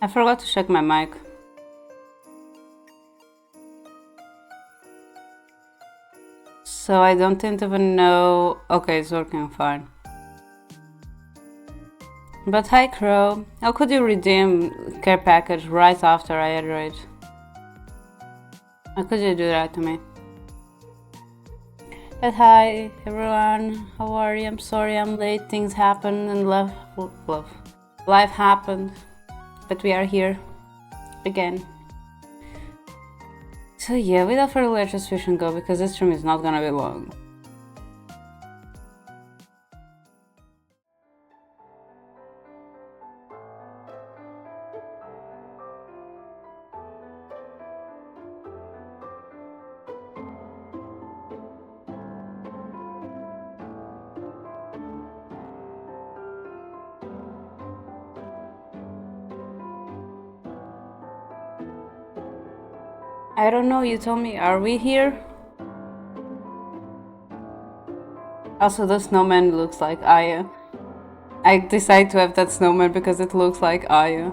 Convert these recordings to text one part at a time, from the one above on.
I forgot to check my mic. So I don't even know. Okay, it's working fine. But hi Crow, how could you redeem care package right after I iterate? How could you do that to me? But hi everyone, how are you? I'm sorry I'm late, things happen and life happened, but we are here again. So yeah, without further let's just fish and go because this stream is not gonna be long. I don't know, you told me, are we here? Also, the snowman looks like Aya. I decided to have that snowman because it looks like Aya.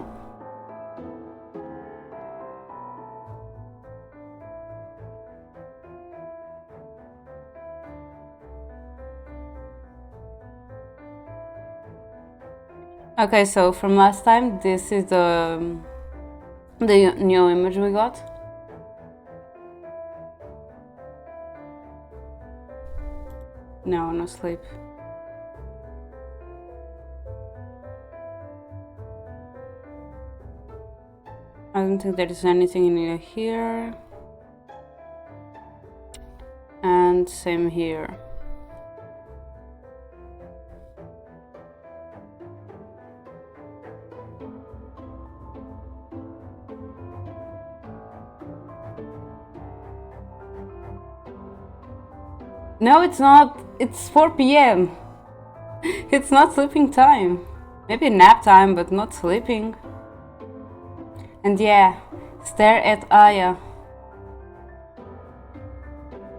Okay, so from last time, this is the new image we got. No, no sleep. I don't think there is anything in here. And same here. No, it's not. It's 4 p.m. It's not sleeping time. Maybe nap time, but not sleeping. And yeah, stare at Aya.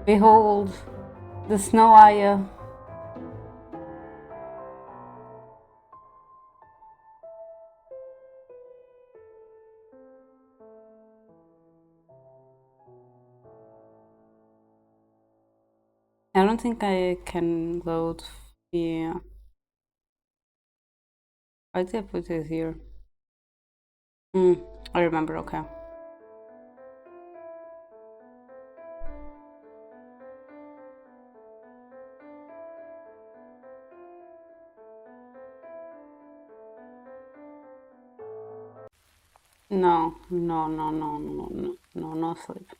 Behold, the snow Aya. I don't think I can load. Yeah. Why did I put it here? I remember, okay. No sleep.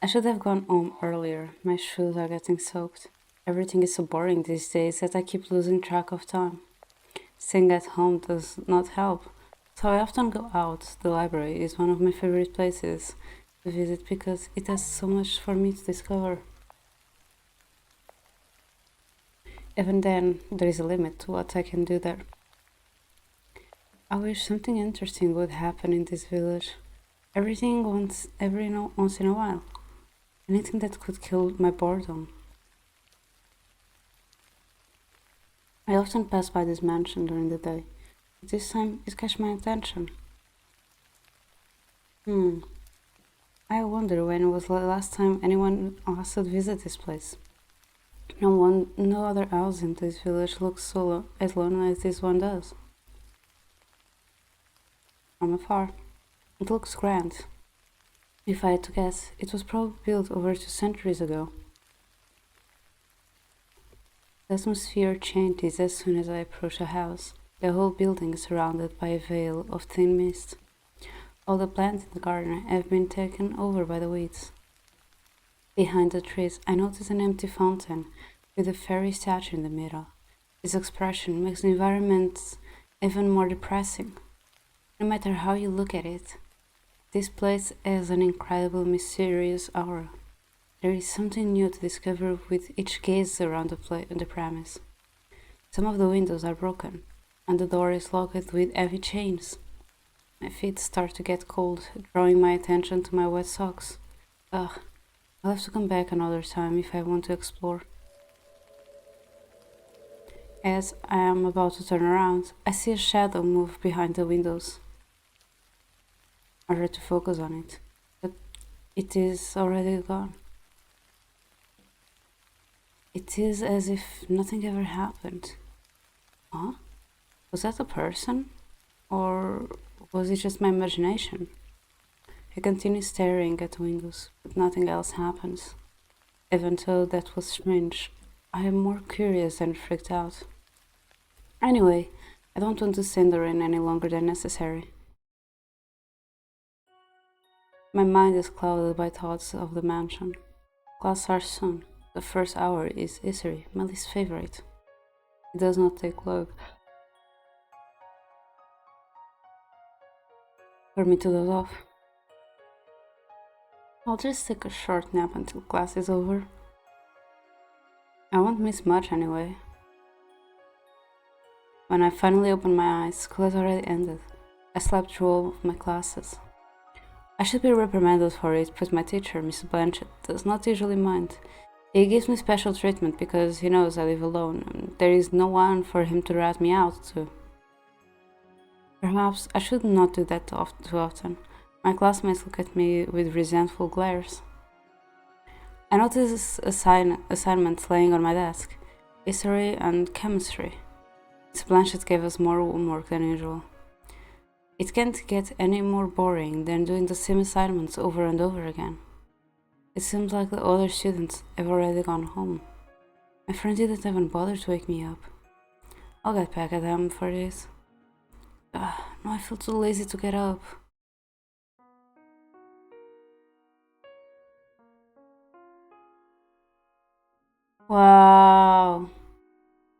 I should have gone home earlier. My shoes are getting soaked. Everything is so boring these days that I keep losing track of time. Staying at home does not help, so I often go out. The library is one of my favorite places to visit because it has so much for me to discover. Even then, there is a limit to what I can do there. I wish something interesting would happen in this village. Every once in a while. Anything that could kill my boredom. I often pass by this mansion during the day, but this time it catch my attention. I wonder when was the last time anyone else would visit this place. No other house in this village looks as lonely as this one does. From afar, it looks grand. If I had to guess, it was probably built over 2 centuries ago. The atmosphere changes as soon as I approach a house. The whole building is surrounded by a veil of thin mist. All the plants in the garden have been taken over by the weeds. Behind the trees, I notice an empty fountain with a fairy statue in the middle. This expression makes the environment even more depressing. No matter how you look at it, this place has an incredible mysterious aura. There is something new to discover with each gaze around the premise. Some of the windows are broken, and the door is locked with heavy chains. My feet start to get cold, drawing my attention to my wet socks. Ugh, I'll have to come back another time if I want to explore. As I am about to turn around, I see a shadow move behind the windows. I try to focus on it, but it is already gone. It is as if nothing ever happened. Huh? Was that a person? Or was it just my imagination? I continue staring at the windows, but nothing else happens. Even though that was strange, I am more curious than freaked out. Anyway, I don't want to stand there any longer than necessary. My mind is clouded by thoughts of the mansion. Class starts soon. The first hour is history, my least favorite. It does not take long for me to doze off. I'll just take a short nap until class is over. I won't miss much anyway. When I finally open my eyes, school has already ended. I slept through all of my classes. I should be reprimanded for it, but my teacher, Miss Blanchett, does not usually mind. He gives me special treatment because he knows I live alone, and there is no one for him to rat me out to. Perhaps I should not do that too often. My classmates look at me with resentful glares. I notice assignments laying on my desk. History and chemistry. Miss Blanchett gave us more homework than usual. It can't get any more boring than doing the same assignments over and over again. It seems like the other students have already gone home. My friend didn't even bother to wake me up. I'll get back at them for this. No, I feel too lazy to get up. Wow.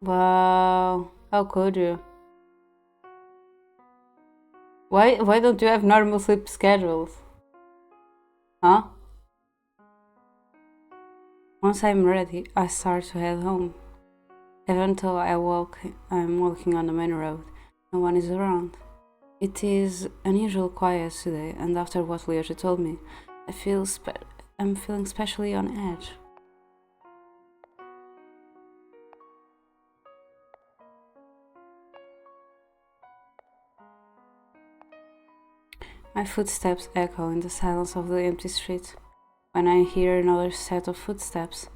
Wow. How could you? Why don't you have normal sleep schedules? Huh? Once I'm ready, I start to head home. Even though I'm walking on the main road, no one is around. It is unusual quiet today, and after what Leota told me, I'm feeling especially on edge. My footsteps echo in the silence of the empty street. When I hear another set of footsteps,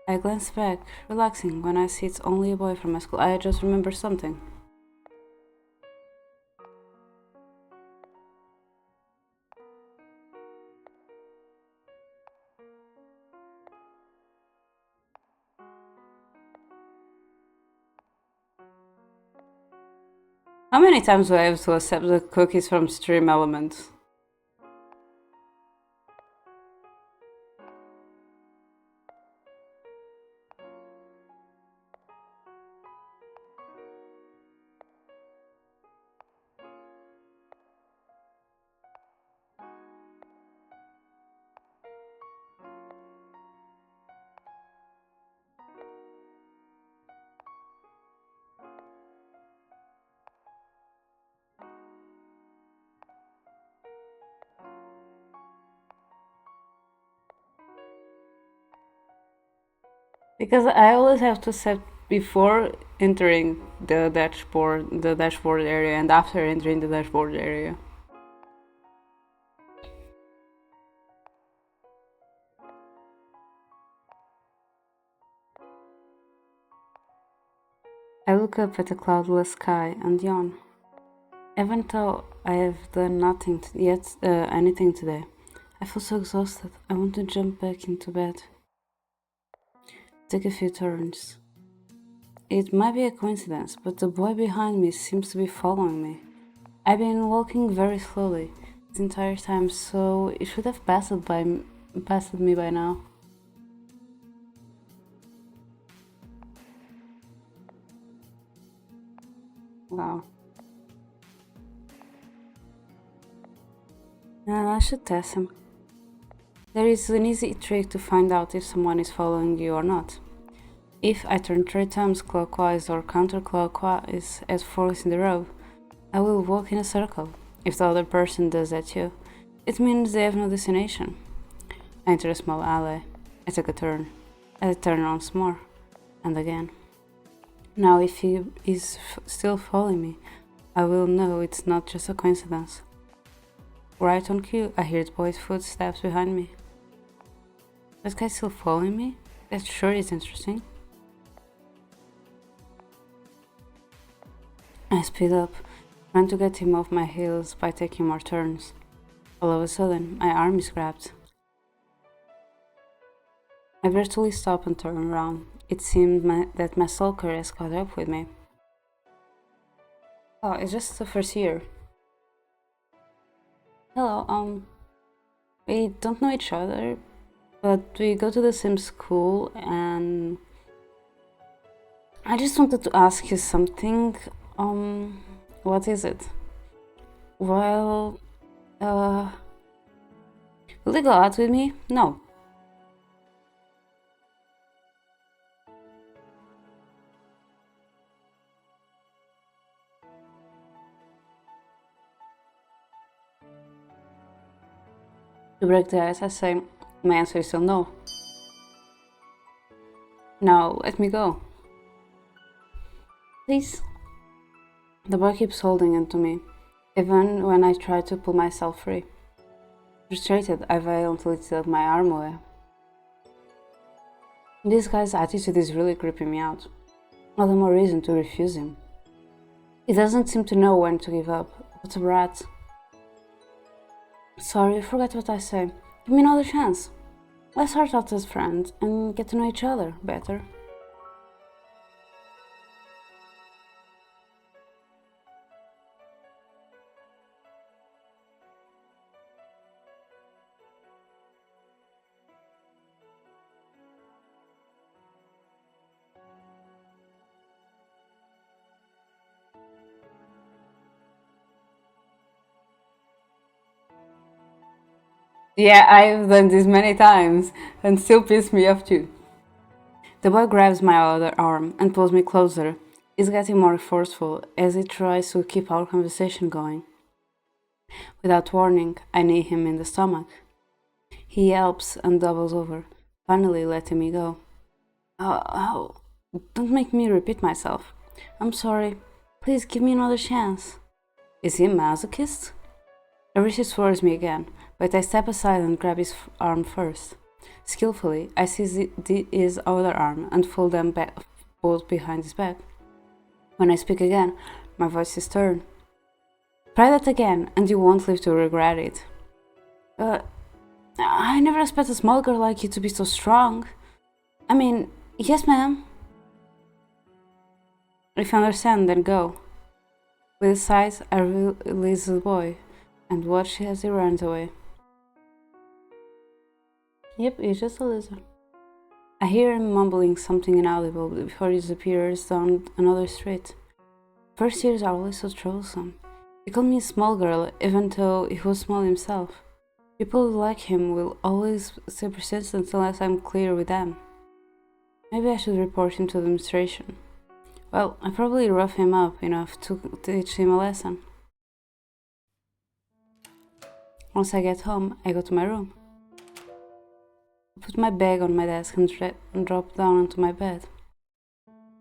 I glance back, relaxing when I see it's only a boy from my school. I just remember something. How many times do I have to accept the cookies from Stream Elements? Because I always have to set before entering the dashboard area, and after entering the dashboard area. I look up at the cloudless sky and yawn. Even though I have done anything today, I feel so exhausted. I want to jump back into bed. Take a few turns. It might be a coincidence, but the boy behind me seems to be following me. I've been walking very slowly the entire time, so it should have passed me by now. Wow. I should test him. There is an easy trick to find out if someone is following you or not. If I turn 3 times clockwise or counterclockwise at 4 in a row, I will walk in a circle. If the other person does that too, it means they have no destination. I enter a small alley. I take a turn. I turn once more, and again. Now, if he is still following me, I will know it's not just a coincidence. Right on cue, I hear the boy's footsteps behind me. This guy's still following me? That sure is interesting. I speed up, trying to get him off my heels by taking more turns. All of a sudden, my arm is grabbed. I virtually stop and turn around. It seemed that my stalker has caught up with me. Oh, it's just the first year. Hello, we don't know each other, but we go to the same school, and I just wanted to ask you something. What is it? Well, will you go out with me? No. To break the ice, I say, my answer is still no. Now, let me go. Please. The boy keeps holding onto me, even when I try to pull myself free. Frustrated, I violently tilt my arm away. This guy's attitude is really creeping me out. All the more reason to refuse him. He doesn't seem to know when to give up. What a brat. Sorry, forget what I say. Give me another chance. Let's start out as friends and get to know each other better. Yeah, I've done this many times and still piss me off too. The boy grabs my other arm and pulls me closer. He's getting more forceful as he tries to keep our conversation going. Without warning, I knee him in the stomach. He yelps and doubles over, finally letting me go. Oh, don't make me repeat myself. I'm sorry. Please give me another chance. Is he a masochist? I wish it towards me again, but I step aside and grab his arm first. Skillfully, I seize his other arm and pull them both behind his back. When I speak again, my voice is stern. Try that again, and you won't live to regret it. I never expect a small girl like you to be so strong. I mean, yes, ma'am. If you understand, then go. With a sigh, I release the boy and watch as he runs away. Yep, he's just a lizard. I hear him mumbling something inaudible before he disappears down another street. First years are always so troublesome. He called me a small girl, even though he was small himself. People like him will always stay persistent unless I'm clear with them. Maybe I should report him to the administration. Well, I probably rough him up enough to teach him a lesson. Once I get home, I go to my room. I put my bag on my desk and drop down onto my bed.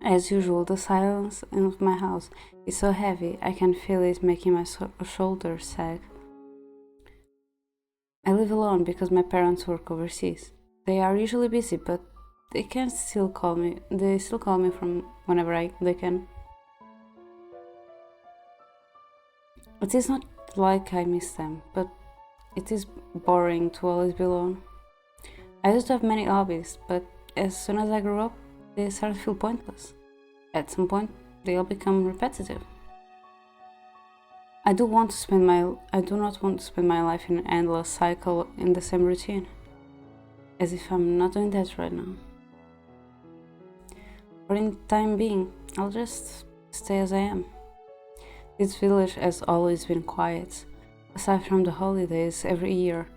As usual, the silence of my house is so heavy I can feel it making my shoulders sag. I live alone because my parents work overseas. They are usually busy, but they still call me from whenever they can. It is not like I miss them, but it is boring to always be alone. I used to have many hobbies, but as soon as I grew up, they started to feel pointless. At some point, they all become repetitive. I do not want to spend my life in an endless cycle in the same routine. As if I'm not doing that right now. For the time being, I'll just stay as I am. This village has always been quiet. Aside from the holidays every year,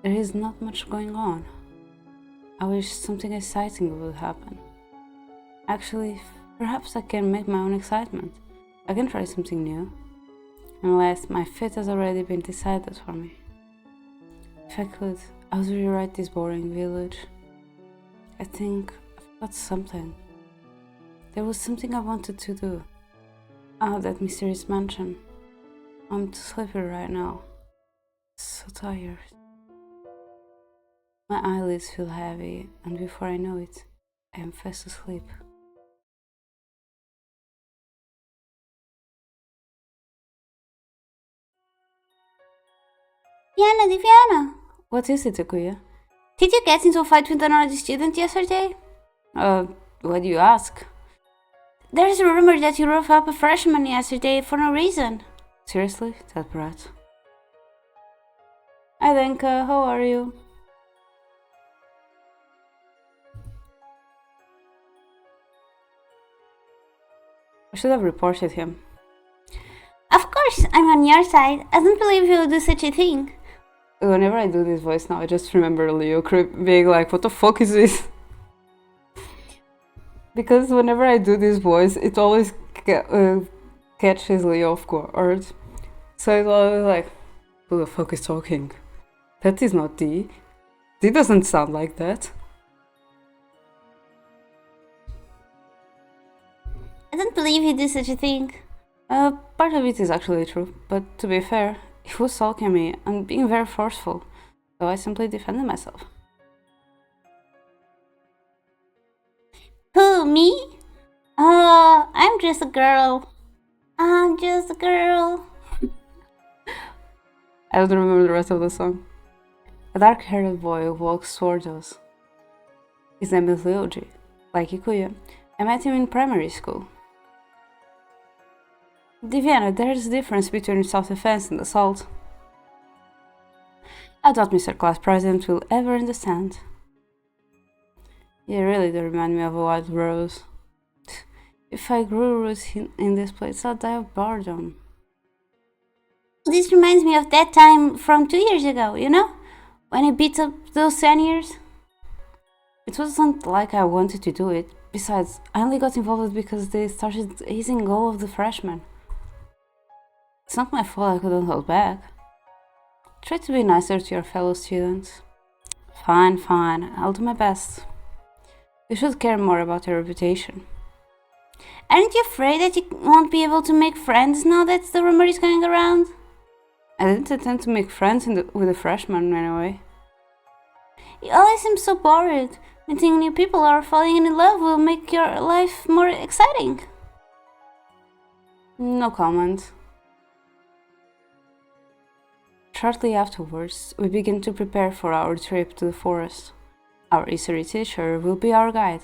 there is not much going on. I wish something exciting would happen. Actually, perhaps I can make my own excitement. I can try something new. Unless my fate has already been decided for me. If I could, I would rewrite this boring village. I think I've got something. There was something I wanted to do. Oh, that mysterious mansion. I'm too sleepy right now. So tired. My eyelids feel heavy, and before I know it, I am fast asleep. Diana, What is it, Akuya? did you get into a fight with another student yesterday? Why do you ask? There's a rumor that you roughed up a freshman yesterday for no reason. Seriously? That brat? Hi, Lenka, how are you? I should have reported him. Of course, I'm on your side. I don't believe you would do such a thing. Whenever I do this voice now, I just remember Leo being like, what the fuck is this? Because whenever I do this voice, it always catches Leo off guard. So it's always like, who the fuck is talking? That is not D. D doesn't sound like that. I don't believe you do such a thing. Part of it is actually true, but to be fair, he was sulking me and being very forceful, so I simply defended myself. Who, me? Oh, I'm just a girl. I'm just a girl. I don't remember the rest of the song. A dark-haired boy walks towards us. His name is Ryoji, like Ikuya. I met him in primary school. Diviana, there's a difference between self-defense and assault. I doubt Mr. Class President will ever understand. You really do remind me of a wild rose. If I grew roots in this place, I'd die of boredom. This reminds me of that time from 2 years ago, you know? When I beat up those seniors. It wasn't like I wanted to do it. Besides, I only got involved because they started hazing all of the freshmen. It's not my fault I couldn't hold back. Try to be nicer to your fellow students. Fine, I'll do my best. You should care more about your reputation. Aren't you afraid that you won't be able to make friends now that the rumor is going around? I didn't intend to make friends with the freshmen anyway. You always seem so bored. Meeting new people or falling in love will make your life more exciting. No comment. Shortly afterwards, we begin to prepare for our trip to the forest. Our history teacher will be our guide.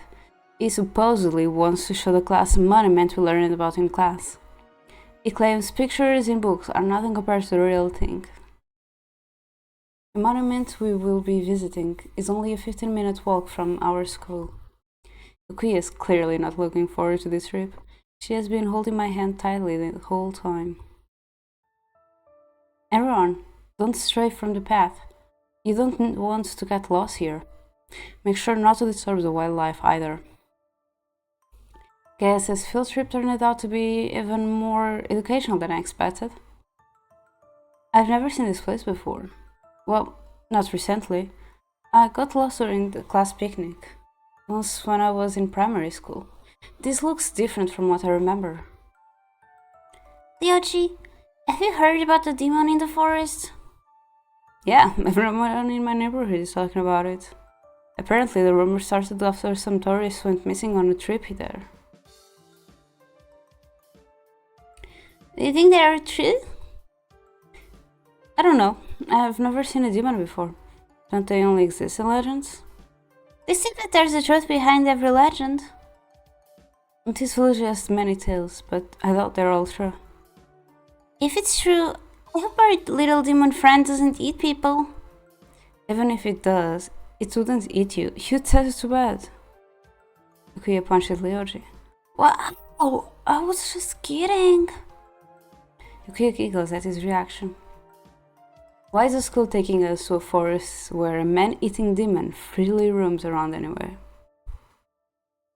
He supposedly wants to show the class a monument we learned about in class. He claims pictures in books are nothing compared to the real thing. The monument we will be visiting is only a 15-minute walk from our school. Yuki is clearly not looking forward to this trip. She has been holding my hand tightly the whole time. Everyone, don't stray from the path. You don't want to get lost here. Make sure not to disturb the wildlife either. Guess this field trip turned out to be even more educational than I expected. I've never seen this place before. Well, not recently. I got lost during the class picnic, once when I was in primary school. This looks different from what I remember. Ryoji, have you heard about the demon in the forest? Yeah, everyone in my neighborhood is talking about it. Apparently the rumor started after some tourists went missing on a trip there. Do you think they are true? I don't know. I've never seen a demon before. Don't they only exist in legends? They say that there's a truth behind every legend. This village has many tales, but I doubt they're all true. If it's true, I hope our little demon friend doesn't eat people. Even if it does, it wouldn't eat you. You'd set it to bed. Yukiya punched Ryoji. Wow, I was just kidding. Yukiya giggles at his reaction. Why is the school taking us to a forest where a man-eating demon freely roams around anywhere?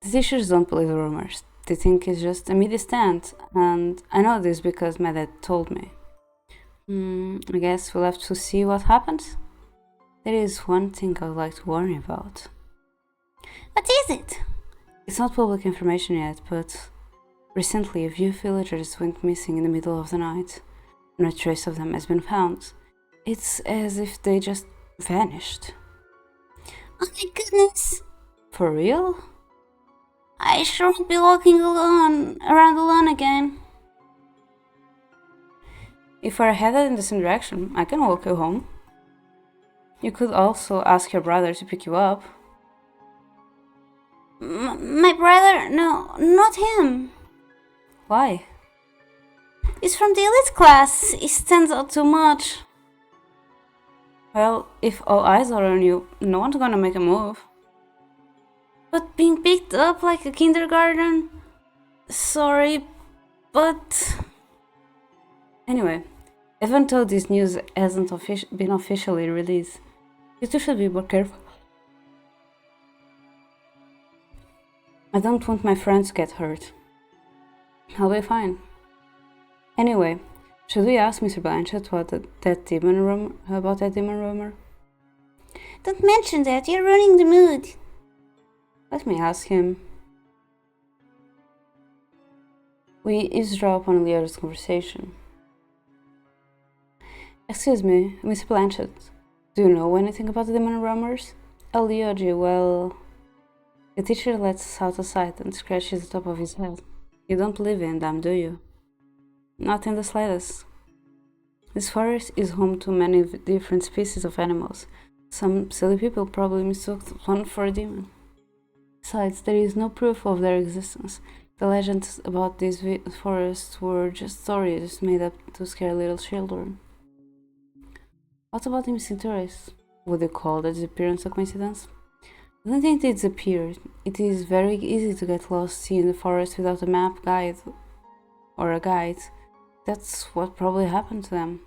The teachers don't believe the rumors. They think it's just a media stand, and I know this because my dad told me. I guess we'll have to see what happens. There is one thing I would like to warn you about. What is it? It's not public information yet, but recently a few villagers went missing in the middle of the night. No trace of them has been found. It's as if they just vanished. Oh my goodness! For real? I sure won't be walking around alone again. If we're headed in the same direction, I can walk you home. You could also ask your brother to pick you up. My brother? No, not him. Why? He's from the elite class. He stands out too much. Well, if all eyes are on you, no one's gonna make a move. But being picked up like a kindergarten? Sorry, but... Anyway, even though this news hasn't been officially released, you two should be more careful. I don't want my friends to get hurt. I'll be fine. Anyway, should we ask Mr. Blanchett about that demon rumor? Don't mention that, you're ruining the mood. Let me ask him. We eavesdrop on Leo's conversation. Excuse me, Mr. Blanchett, do you know anything about the demon rumors? Leoji, well... The teacher lets out a sigh and scratches the top of his head. You don't believe in them, do you? Not in the slightest. This forest is home to many different species of animals. Some silly people probably mistook one for a demon. Besides, there is no proof of their existence. The legends about these forests were just stories made up to scare little children. What about the missing tourists? Would you call the disappearance a coincidence? I don't think they disappeared. It is very easy to get lost in the forest without a map guide or a guide. That's what probably happened to them.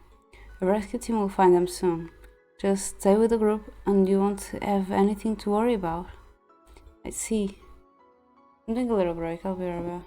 A rescue team will find them soon. Just stay with the group and you won't have anything to worry about. I see. I'm doing a little break, I'll be right back.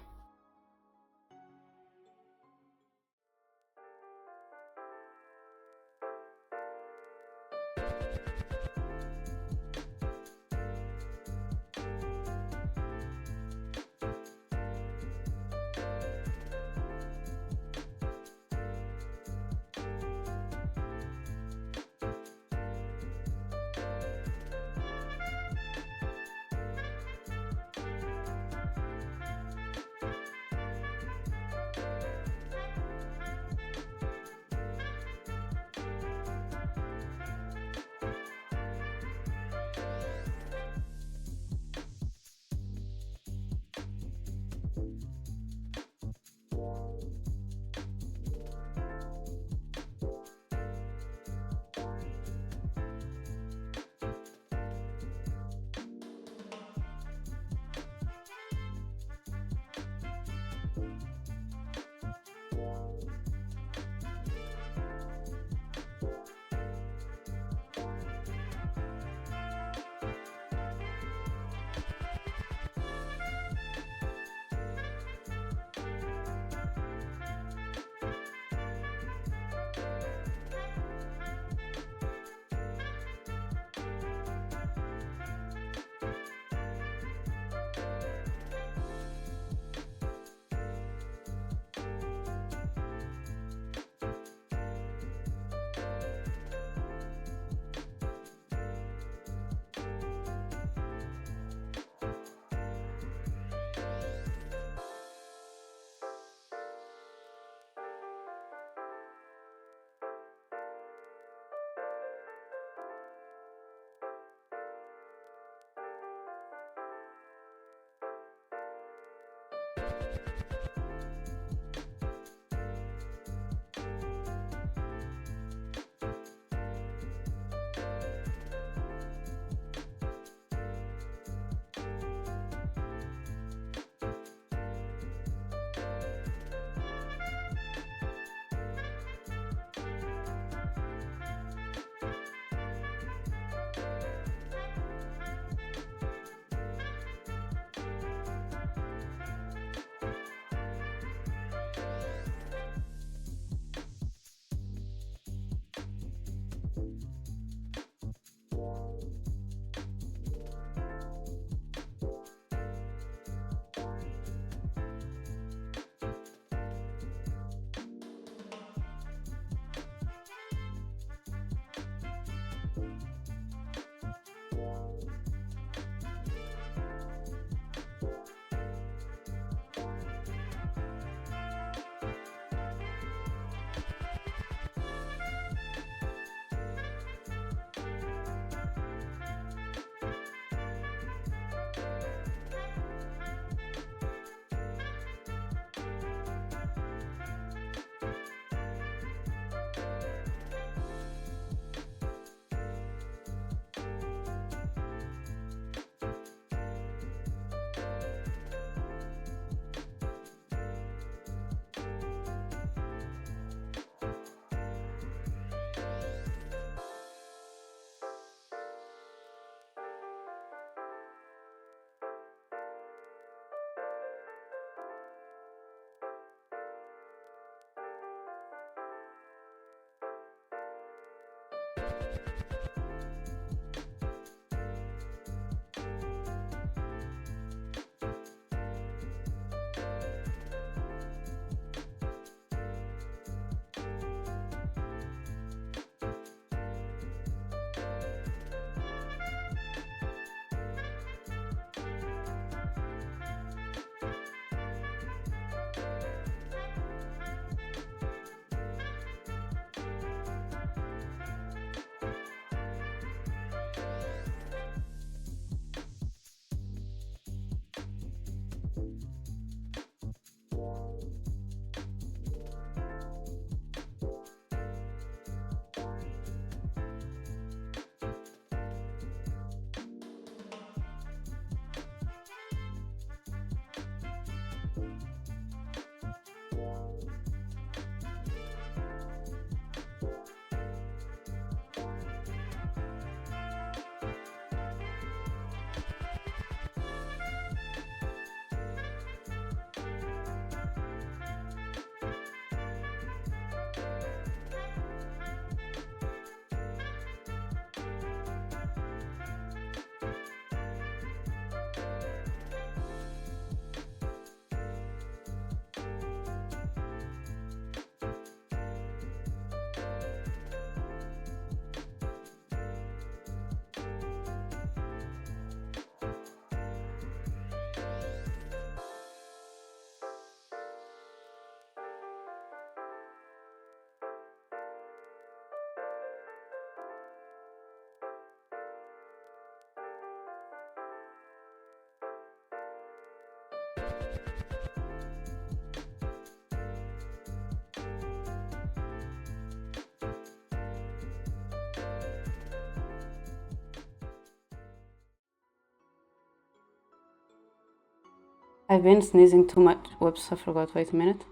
I've been sneezing too much. Whoops, I forgot. Wait a minute.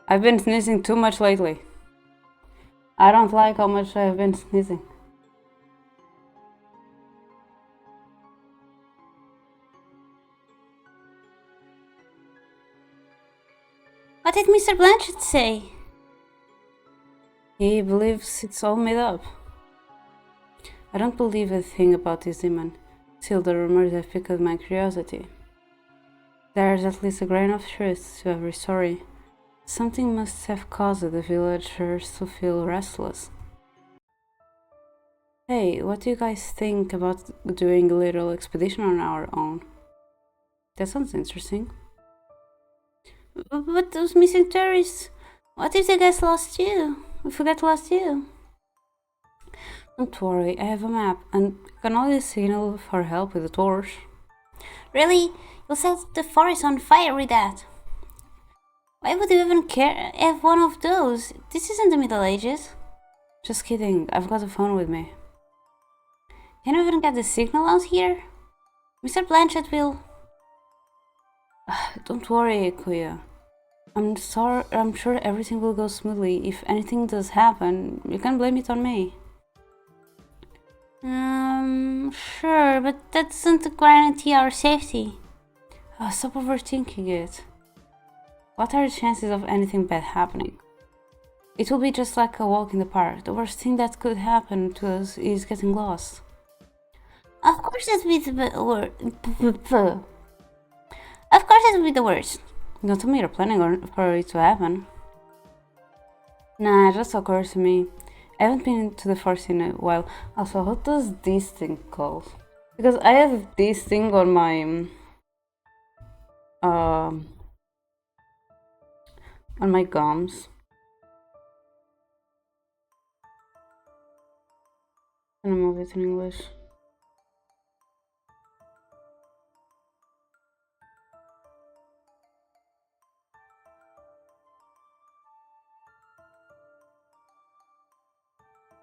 I've been sneezing too much lately. I don't like how much I've been sneezing. What did Mr. Blanchett say? He believes it's all made up. I don't believe a thing about this demon. Still, the rumors have piqued my curiosity. There's at least a grain of truth to every story. Something must have caused the villagers to feel restless. Hey, what do you guys think about doing a little expedition on our own? That sounds interesting. But those missing tourists, what if the guys lost you? If we get lost you? Don't worry, I have a map and can always signal for help with a torch. Really? You'll set the forest on fire with that? Why would you even have one of those? This isn't the Middle Ages. Just kidding, I've got a phone with me. Can you even get the signal out here? Mr. Blanchett will... Don't worry, Kuya. I'm sure everything will go smoothly. If anything does happen, you can blame it on me. Sure, but that doesn't guarantee our safety. Stop overthinking it. What are the chances of anything bad happening? It will be just like a walk in the park. The worst thing that could happen to us is getting lost. Of course that would be the worst. Of course that would be the worst. Don't tell me you're planning for it to happen. Nah, it just occurred to me. I haven't been into the forest in a while. Also, what does this thing called? Because I have this thing on my gums. Can I move it in English?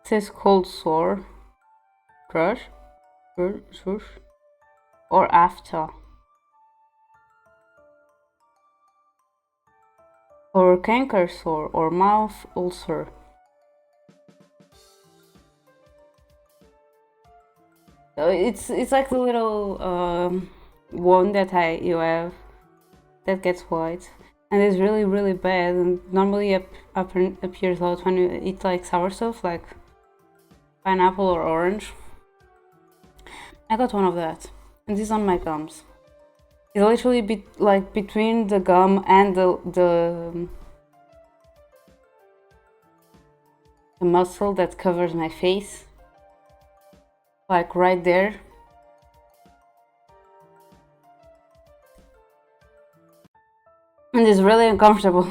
It says cold sore, thrush, or after, or canker sore, or mouth ulcer. So it's like the little wound that you have that gets white, and it's really bad. And normally appears out when you eat like sour stuff, like pineapple or orange. I got one of that, and this is on my gums. It's literally between the gum and the muscle that covers my face, like right there. And it's really uncomfortable.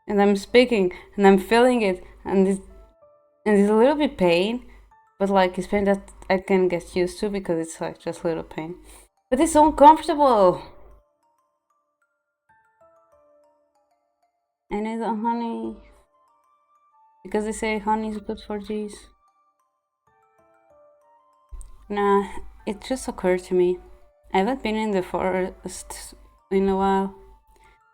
And I'm speaking and I'm feeling it, and it's a little bit pain, but like it's pain that I can get used to because it's like just a little pain. But it's so uncomfortable. I need the honey because they say honey is good for these. Nah, it just occurred to me. I haven't been in the forest in a while.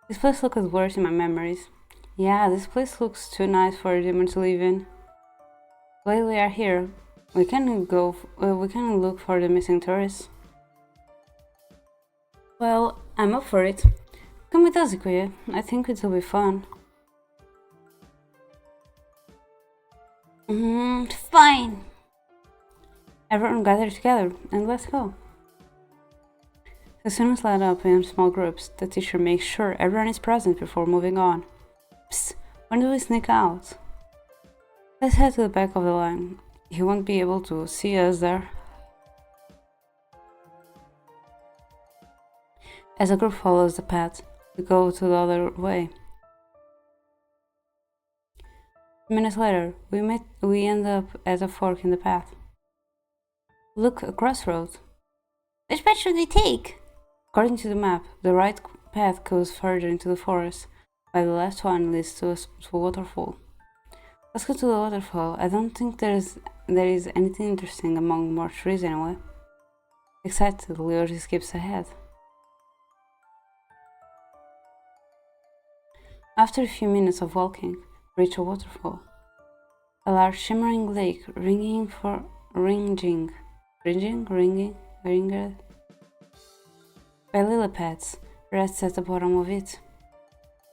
This place looks worse in my memories. Yeah, this place looks too nice for a demon to live in. While we are here, we can look for the missing tourists. Well, I'm up for it. Come with us, Ikuya. I think it will be fun. Fine. Everyone gather together and let's go. The students line up in small groups. The teacher makes sure everyone is present before moving on. Psst, when do we sneak out? Let's head to the back of the line. He won't be able to see us there. As the group follows the path, we go to the other way. Minutes later, we end up at a fork in the path. Look, a crossroad. Which path should we take? According to the map, the right path goes further into the forest, while the left one leads to a waterfall. Let's go to the waterfall. I don't think there's there is anything interesting among more trees anyway. Excitedly, Leo skips ahead. After a few minutes of walking, we reach a waterfall. A large shimmering lake ringing by lily pads rests at the bottom of it.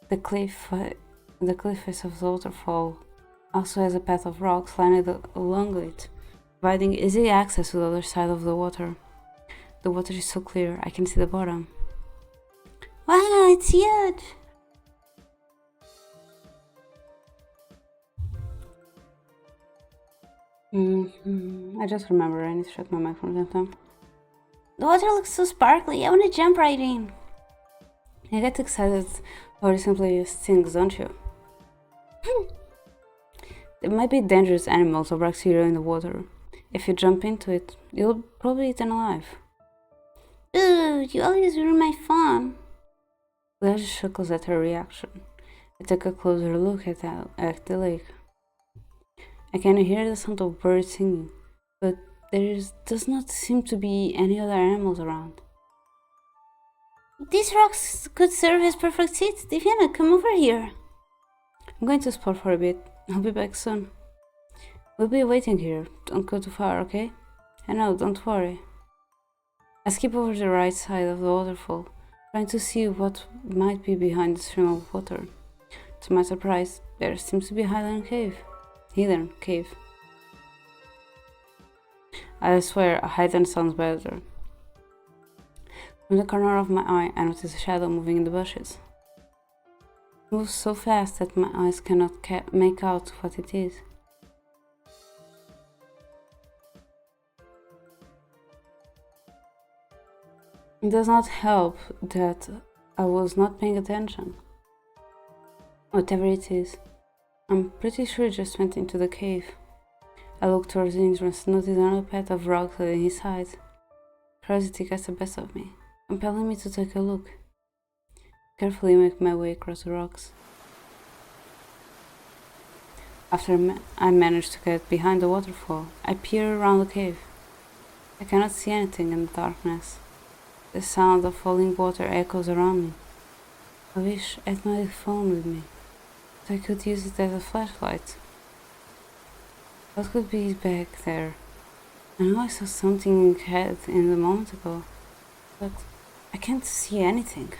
The cliff face of the waterfall also has a path of rocks lined along it, providing easy access to the other side of the water. The water is so clear, I can see the bottom. Wow, it's huge! I just remember I need to shut my mic from time to time. The water looks so sparkly, I want to jump right in. You get excited or it simply stings, don't you? There might be dangerous animals or bacteria in the water. If you jump into it, you'll probably be eaten alive. Ooh, you always ruin my fun. Leah chuckles at her reaction. I took a closer look at the lake. I can hear the sound of birds singing, but does not seem to be any other animals around. These rocks could serve as perfect seats. Diviana, come over here. I'm going to explore for a bit. I'll be back soon. We'll be waiting here. Don't go too far, okay? I know, don't worry. I skip over the right side of the waterfall, trying to see what might be behind the stream of water. To my surprise, there seems to be a hidden cave. I swear, hidden sounds better. From the corner of my eye, I notice a shadow moving in the bushes. It moves so fast that my eyes cannot make out what it is. It does not help that I was not paying attention. Whatever it is, I'm pretty sure it just went into the cave. I looked towards the entrance and noticed another path of rocks leading inside. Curiosity gets the best of me, compelling me to take a look. Carefully make my way across the rocks. After I manage to get behind the waterfall, I peer around the cave. I cannot see anything in the darkness. The sound of falling water echoes around me. I wish I had my phone with me, so I could use it as a flashlight. What could be back there? I know I saw something head in the moment ago, but I can't see anything.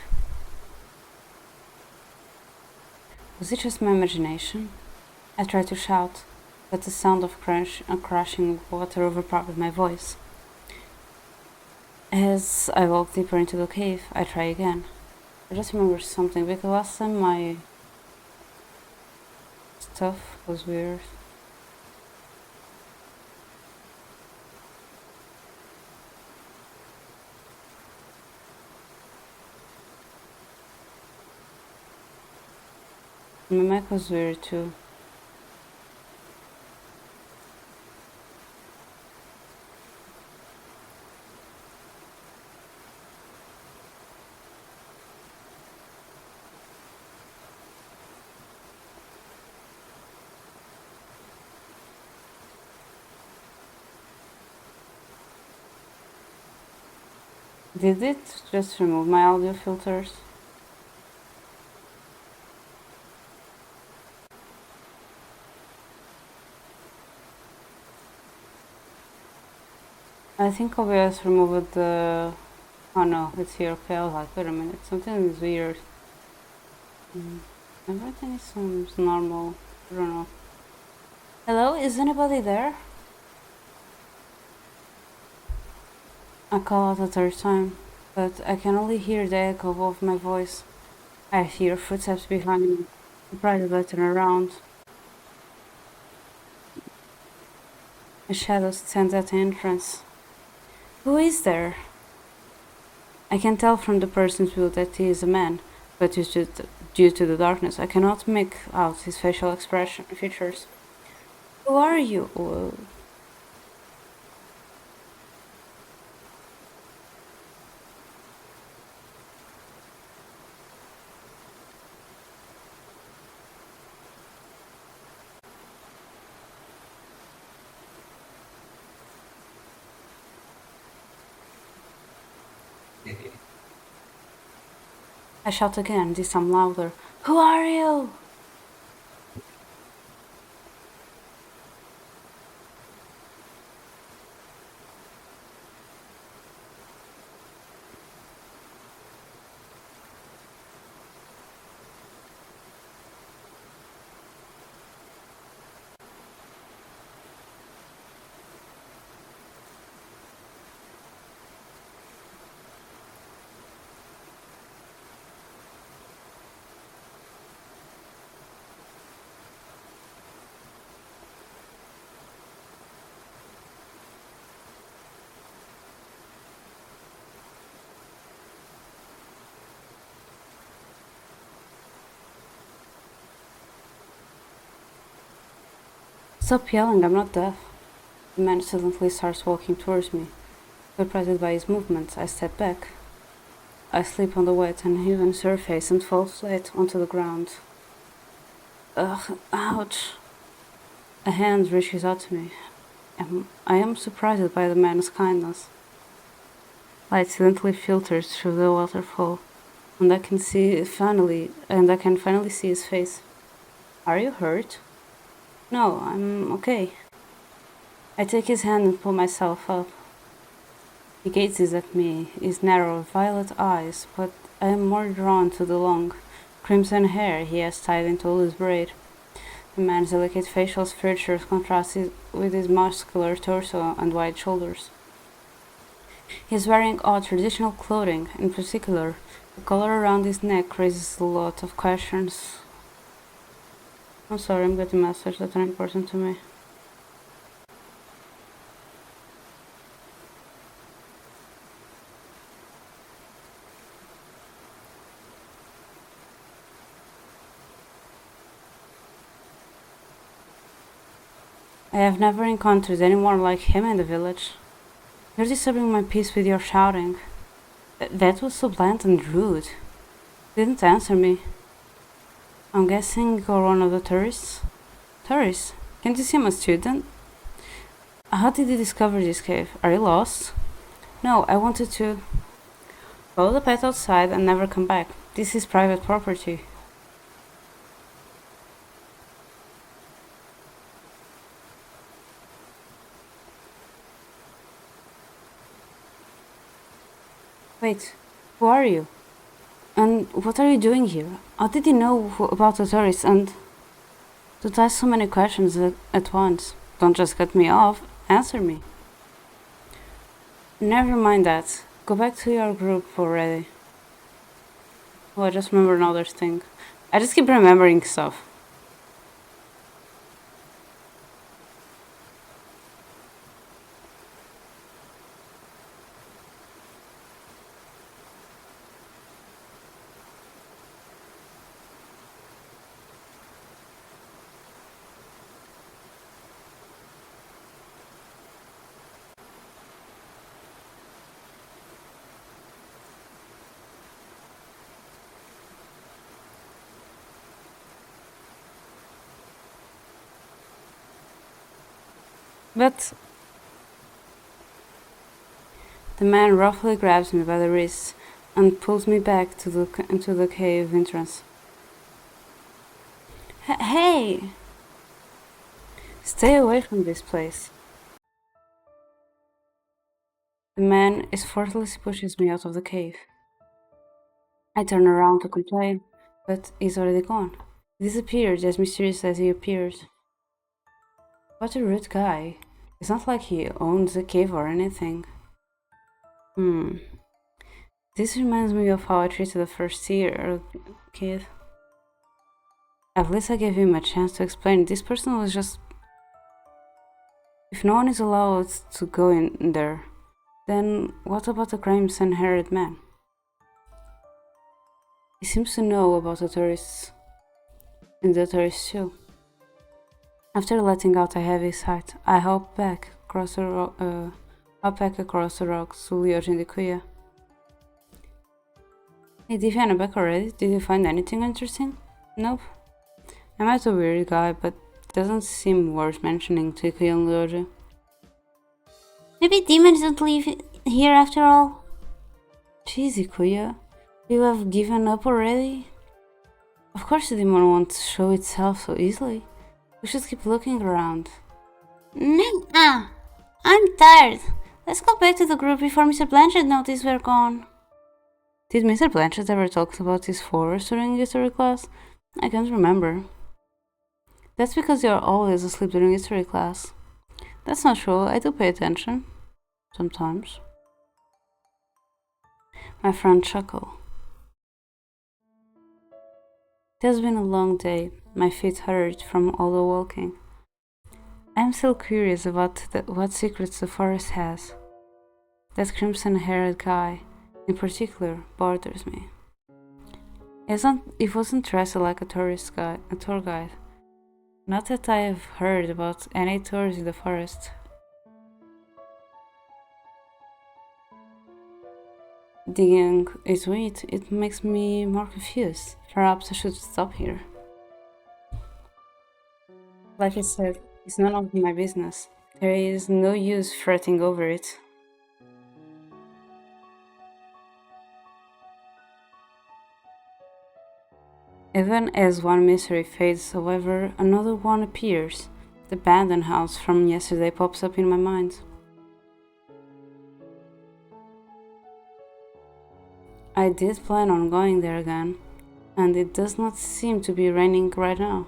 Was it just my imagination? I tried to shout, but the sound of crashing water overpowered my voice. As I walked deeper into the cave, I try again. I just remember something, because last time my stuff was weird. My mic was weird too. Did it just remove my audio filters? I think OBS removed the... Oh no, it's here. Okay, I was like, wait a minute, something is weird. Everything seems normal. I don't know. Hello, is anybody there? I call out a third time, but I can only hear the echo of my voice. I hear footsteps behind me. Surprised I turn around. A shadow stands at the entrance. Who is there? I can tell from the person's view that he is a man, but due to the darkness, I cannot make out his facial features. Who are you? Whoa. I shout again, this time louder. Who are you? Stop yelling, I'm not deaf. The man suddenly starts walking towards me. Surprised by his movements, I step back. I slip on the wet and uneven surface and fall flat onto the ground. Ugh, ouch. A hand reaches out to me. I am surprised by the man's kindness. Light silently filters through the waterfall, and I can finally see his face. Are you hurt? No, I'm okay. I take his hand and pull myself up. He gazes at me, his narrow violet eyes, but I am more drawn to the long, crimson hair he has tied into a loose braid. The man's delicate facial features contrast with his muscular torso and wide shoulders. He is wearing odd traditional clothing, in particular, the collar around his neck raises a lot of questions. I'm sorry, I'm getting messages that are important to me. I have never encountered anyone like him in the village. You're disturbing my peace with your shouting. That was so blunt and rude. Didn't answer me. I'm guessing you're one of the tourists? Tourists? Can't you see I'm a student? How did you discover this cave? Are you lost? No, I wanted to follow the path outside and never come back. This is private property. Wait, who are you? And what are you doing here? How did you know about the tourists and... Don't ask so many questions at once. Don't just cut me off. Answer me. Never mind that. Go back to your group already. Oh, I just remember another thing. I just keep remembering stuff. But the man roughly grabs me by the wrist and pulls me back into the cave entrance. Hey! Stay away from this place. The man effortlessly pushes me out of the cave. I turn around to complain, but he's already gone. He disappeared as mysterious as he appeared. What a rude guy. It's not like he owns the cave or anything. This reminds me of how I treated the first year kid. At least I gave him a chance to explain. This person was just... If no one is allowed to go in there, then what about the crimson-haired man? He seems to know about the tourists. And the tourists too. After letting out a heavy sigh, I hop back across the rocks to Leo in the Kuya. Hey Diviana, back already? Did you find anything interesting? Nope. I met a weird guy, but it doesn't seem worth mentioning to Kuya and Leo. Maybe demons don't live here after all. Jeez, Kuya. You have given up already? Of course the demon won't show itself so easily. We should keep looking around. Nah, I'm tired. Let's go back to the group before Mr. Blanchard notices we're gone. Did Mr. Blanchard ever talk about his forest during history class? I can't remember. That's because you're always asleep during history class. That's not true, I do pay attention. Sometimes. My friend chuckled. It has been a long day. My feet hurt from all the walking. I am still curious about what secrets the forest has. That crimson-haired guy, in particular, bothers me. He wasn't dressed like a tour guide. Not that I have heard about any tours in the forest. Digging into it makes me more confused. Perhaps I should stop here. Like I said, it's none of my business. There is no use fretting over it. Even as one mystery fades, however, another one appears. The abandoned house from yesterday pops up in my mind. I did plan on going there again, and it does not seem to be raining right now.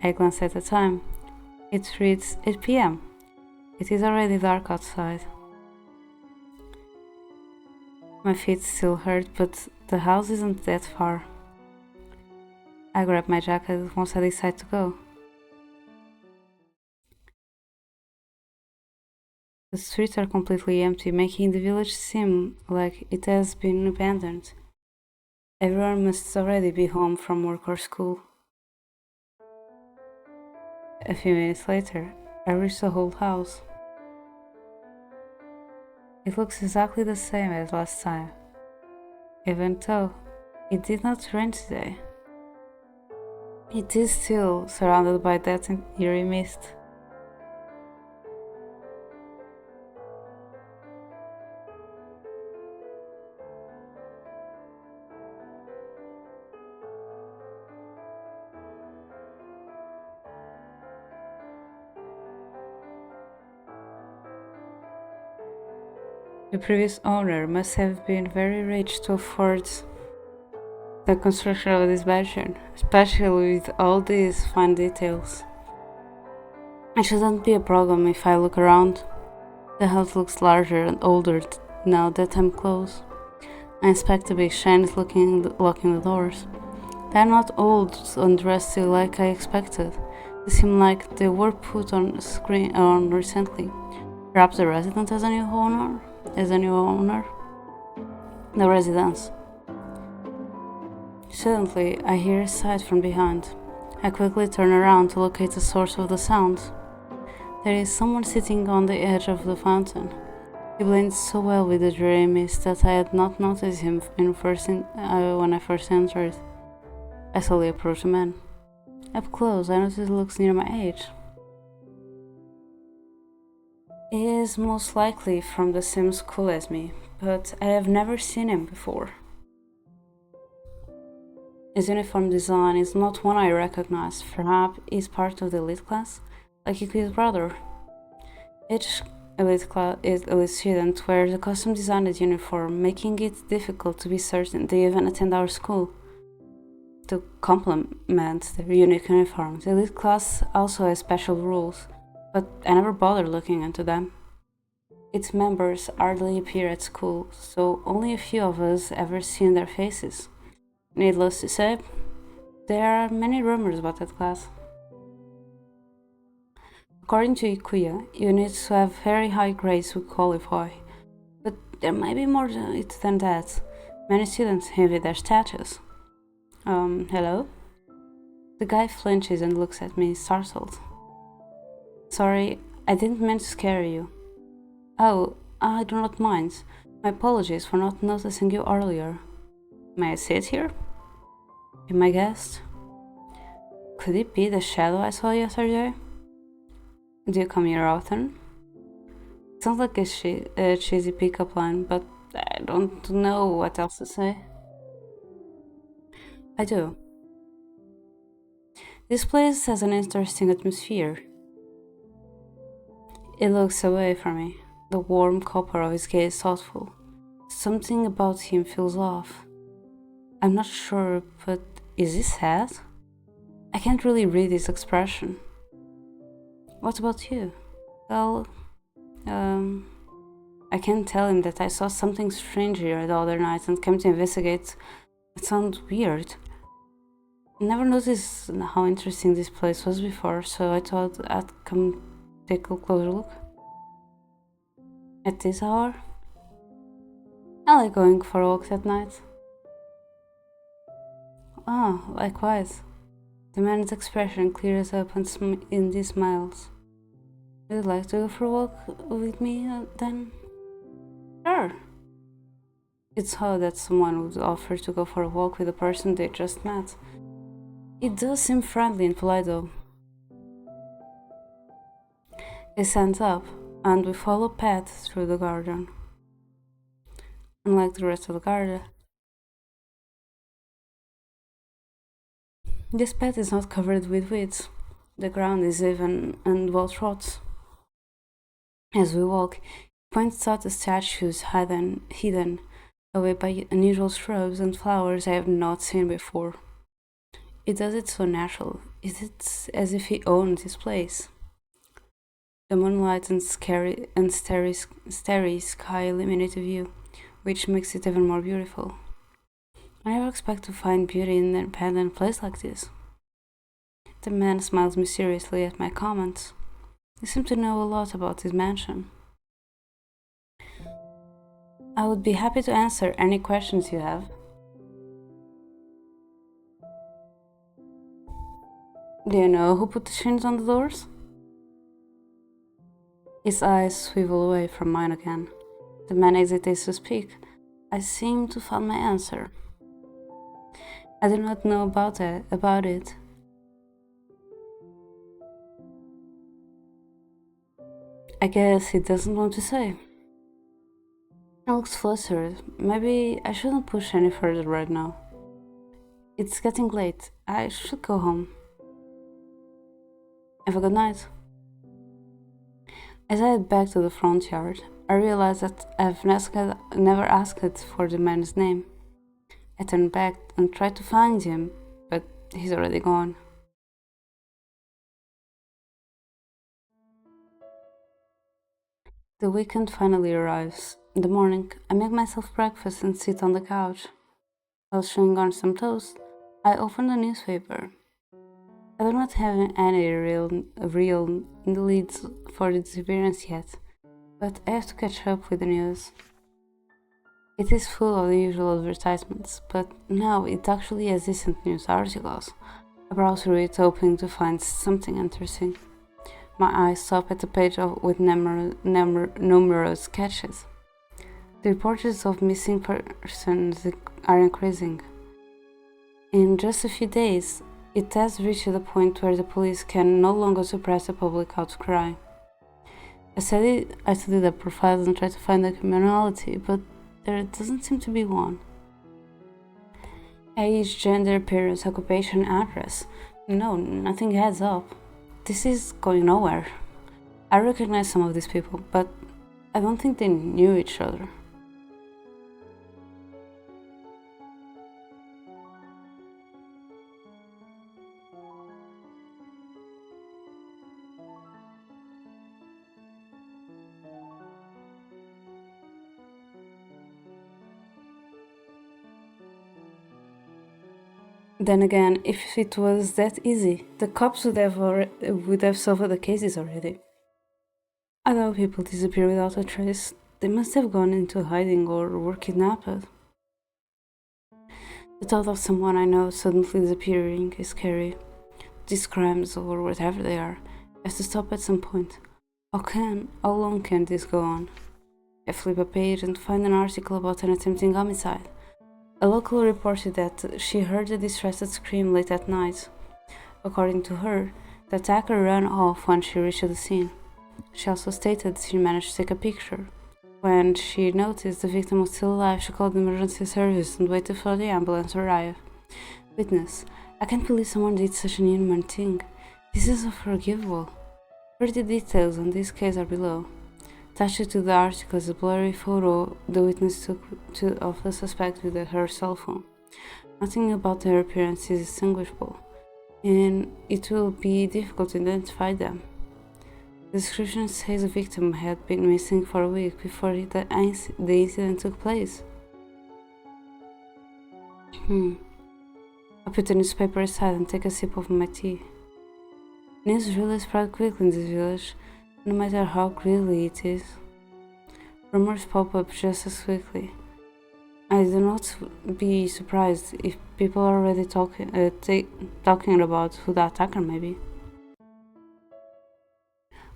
I glance at the time. It reads 8 p.m. It is already dark outside. My feet still hurt, but the house isn't that far. I grab my jacket once I decide to go. The streets are completely empty, making the village seem like it has been abandoned. Everyone must already be home from work or school. A few minutes later, I reach the old house. It looks exactly the same as last time, even though it did not rain today. It is still surrounded by that eerie mist. The previous owner must have been very rich to afford the construction of this mansion, especially with all these fine details. It shouldn't be a problem if I look around. The house looks larger and older now that I'm close. I inspect the big shines locking the doors. They're not old and rusty like I expected. They seem like they were put on recently. Perhaps the resident has a new owner? The residence. Suddenly, I hear a sigh from behind. I quickly turn around to locate the source of the sound. There is someone sitting on the edge of the fountain. He blends so well with the dreary mist that I had not noticed him when I first entered. I slowly approach the man. Up close, I notice he looks near my age. He is most likely from the same school as me, but I have never seen him before. His uniform design is not one I recognize. Perhaps he's part of the elite class, like his brother. Each elite student wears a custom-designed uniform, making it difficult to be certain they even attend our school. To complement their unique uniforms, the elite class also has special rules, but I never bother looking into them. Its members hardly appear at school, so only a few of us ever seen their faces. Needless to say, there are many rumors about that class. According to HIYOKOI, you need to have very high grades to qualify, but there might be more to it than that. Many students envy their status. Hello? The guy flinches and looks at me, startled. Sorry, I didn't mean to scare you. Oh, I do not mind. My apologies for not noticing you earlier. May I sit here? Be my guest? Could it be the shadow I saw yesterday? Do you come here often? Sounds like a cheesy pickup line, but I don't know what else to say. I do. This place has an interesting atmosphere. It looks away from me. The warm copper of his gaze thoughtful. Something about him feels off. I'm not sure, but is he sad? I can't really read his expression. What about you? Well, I can't tell him that I saw something strange here the other night and came to investigate. It sounds weird. I never noticed how interesting this place was before, so I thought I'd come take a closer look. At this hour? I like going for walks at night. Ah, likewise. The man's expression clears up and he smiles. Would you like to go for a walk with me then? Sure. It's odd that someone would offer to go for a walk with a person they just met. It does seem friendly and polite though. He stands up, and we follow a path through the garden. Unlike the rest of the garden, this path is not covered with weeds. The ground is even and well trod. As we walk, he points out the statues hidden away by unusual shrubs and flowers I have not seen before. It does it so natural. It's as if he owned his place. The moonlight and starry sky illuminate the view, which makes it even more beautiful. I never expect to find beauty in an abandoned place like this. The man smiles mysteriously at my comments. He seems to know a lot about his mansion. I would be happy to answer any questions you have. Do you know who put the chains on the doors? His eyes swivel away from mine again. The man hesitates to speak. I seem to find my answer. I do not know about it. I guess he doesn't want to say. He looks flustered. Maybe I shouldn't push any further right now. It's getting late. I should go home. Have a good night. As I head back to the front yard, I realize that I've never asked for the man's name. I turn back and try to find him, but he's already gone. The weekend finally arrives. In the morning, I make myself breakfast and sit on the couch. While chewing on some toast, I open the newspaper. I do not have any real leads for the disappearance yet, but I have to catch up with the news. It is full of the usual advertisements, but now it actually has decent news articles. I browse through it hoping to find something interesting. My eyes stop at the page with numerous sketches. The reports of missing persons are increasing. In just a few days, it has reached the point where the police can no longer suppress the public outcry. I study the profiles and try to find a commonality, but there doesn't seem to be one. Age, gender, appearance, occupation, address. No, nothing adds up. This is going nowhere. I recognize some of these people, but I don't think they knew each other. Then again, if it was that easy, the cops would have solved the cases already. I know people disappear without a trace. They must have gone into hiding or were kidnapped. The thought of someone I know suddenly disappearing is scary. These crimes, or whatever they are, have to stop at some point. How long can this go on? I flip a page and find an article about an attempted homicide. A local reported that she heard a distressed scream late at night. According to her, the attacker ran off when she reached the scene. She also stated she managed to take a picture. When she noticed the victim was still alive, she called the emergency service and waited for the ambulance to arrive. Witness: I can't believe someone did such an inhuman thing. This is unforgivable. Further details on this case are below. Attached to the article is a blurry photo the witness took of the suspect with her cell phone. Nothing about their appearance is distinguishable, and it will be difficult to identify them. The description says the victim had been missing for a week before the incident took place. I put the newspaper aside and take a sip of my tea. News really spread quickly in this village, no matter how grisly it is. Rumors pop up just as quickly. I do not be surprised if people are already talking about who the attacker may be.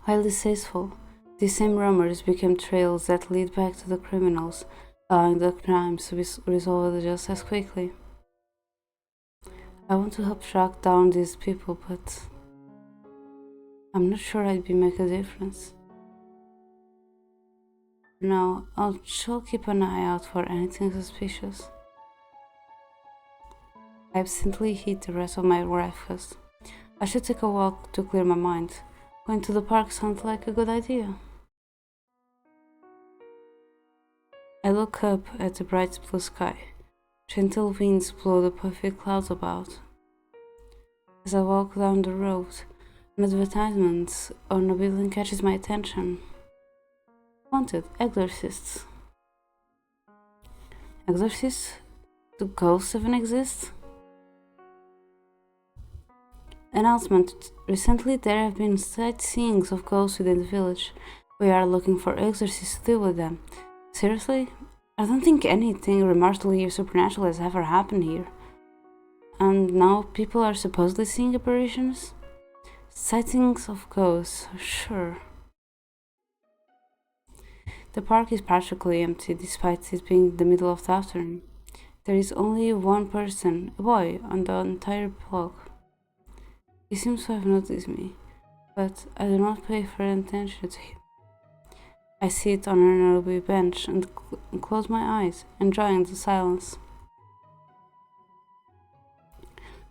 While distasteful, these same rumors became trails that lead back to the criminals, allowing the crimes to be resolved just as quickly. I want to help track down these people, but I'm not sure I'd make a difference. Now, I shall keep an eye out for anything suspicious. I absently eat the rest of my breakfast. I should take a walk to clear my mind. Going to the park sounds like a good idea. I look up at the bright blue sky. Gentle winds blow the puffy clouds about. As I walk down the road, an advertisement on a building catches my attention. Wanted exorcists. Exorcists? Do ghosts even exist? Announcement: recently there have been sightseeings of ghosts within the village. We are looking for exorcists to deal with them. Seriously? I don't think anything remarkably supernatural has ever happened here. And now people are supposedly seeing apparitions? Sightings of ghosts, sure. The park is practically empty despite it being the middle of the afternoon. There is only one person, a boy, on the entire block. He seems to have noticed me, but I do not pay further attention to him. I sit on an early bench and close my eyes, enjoying the silence.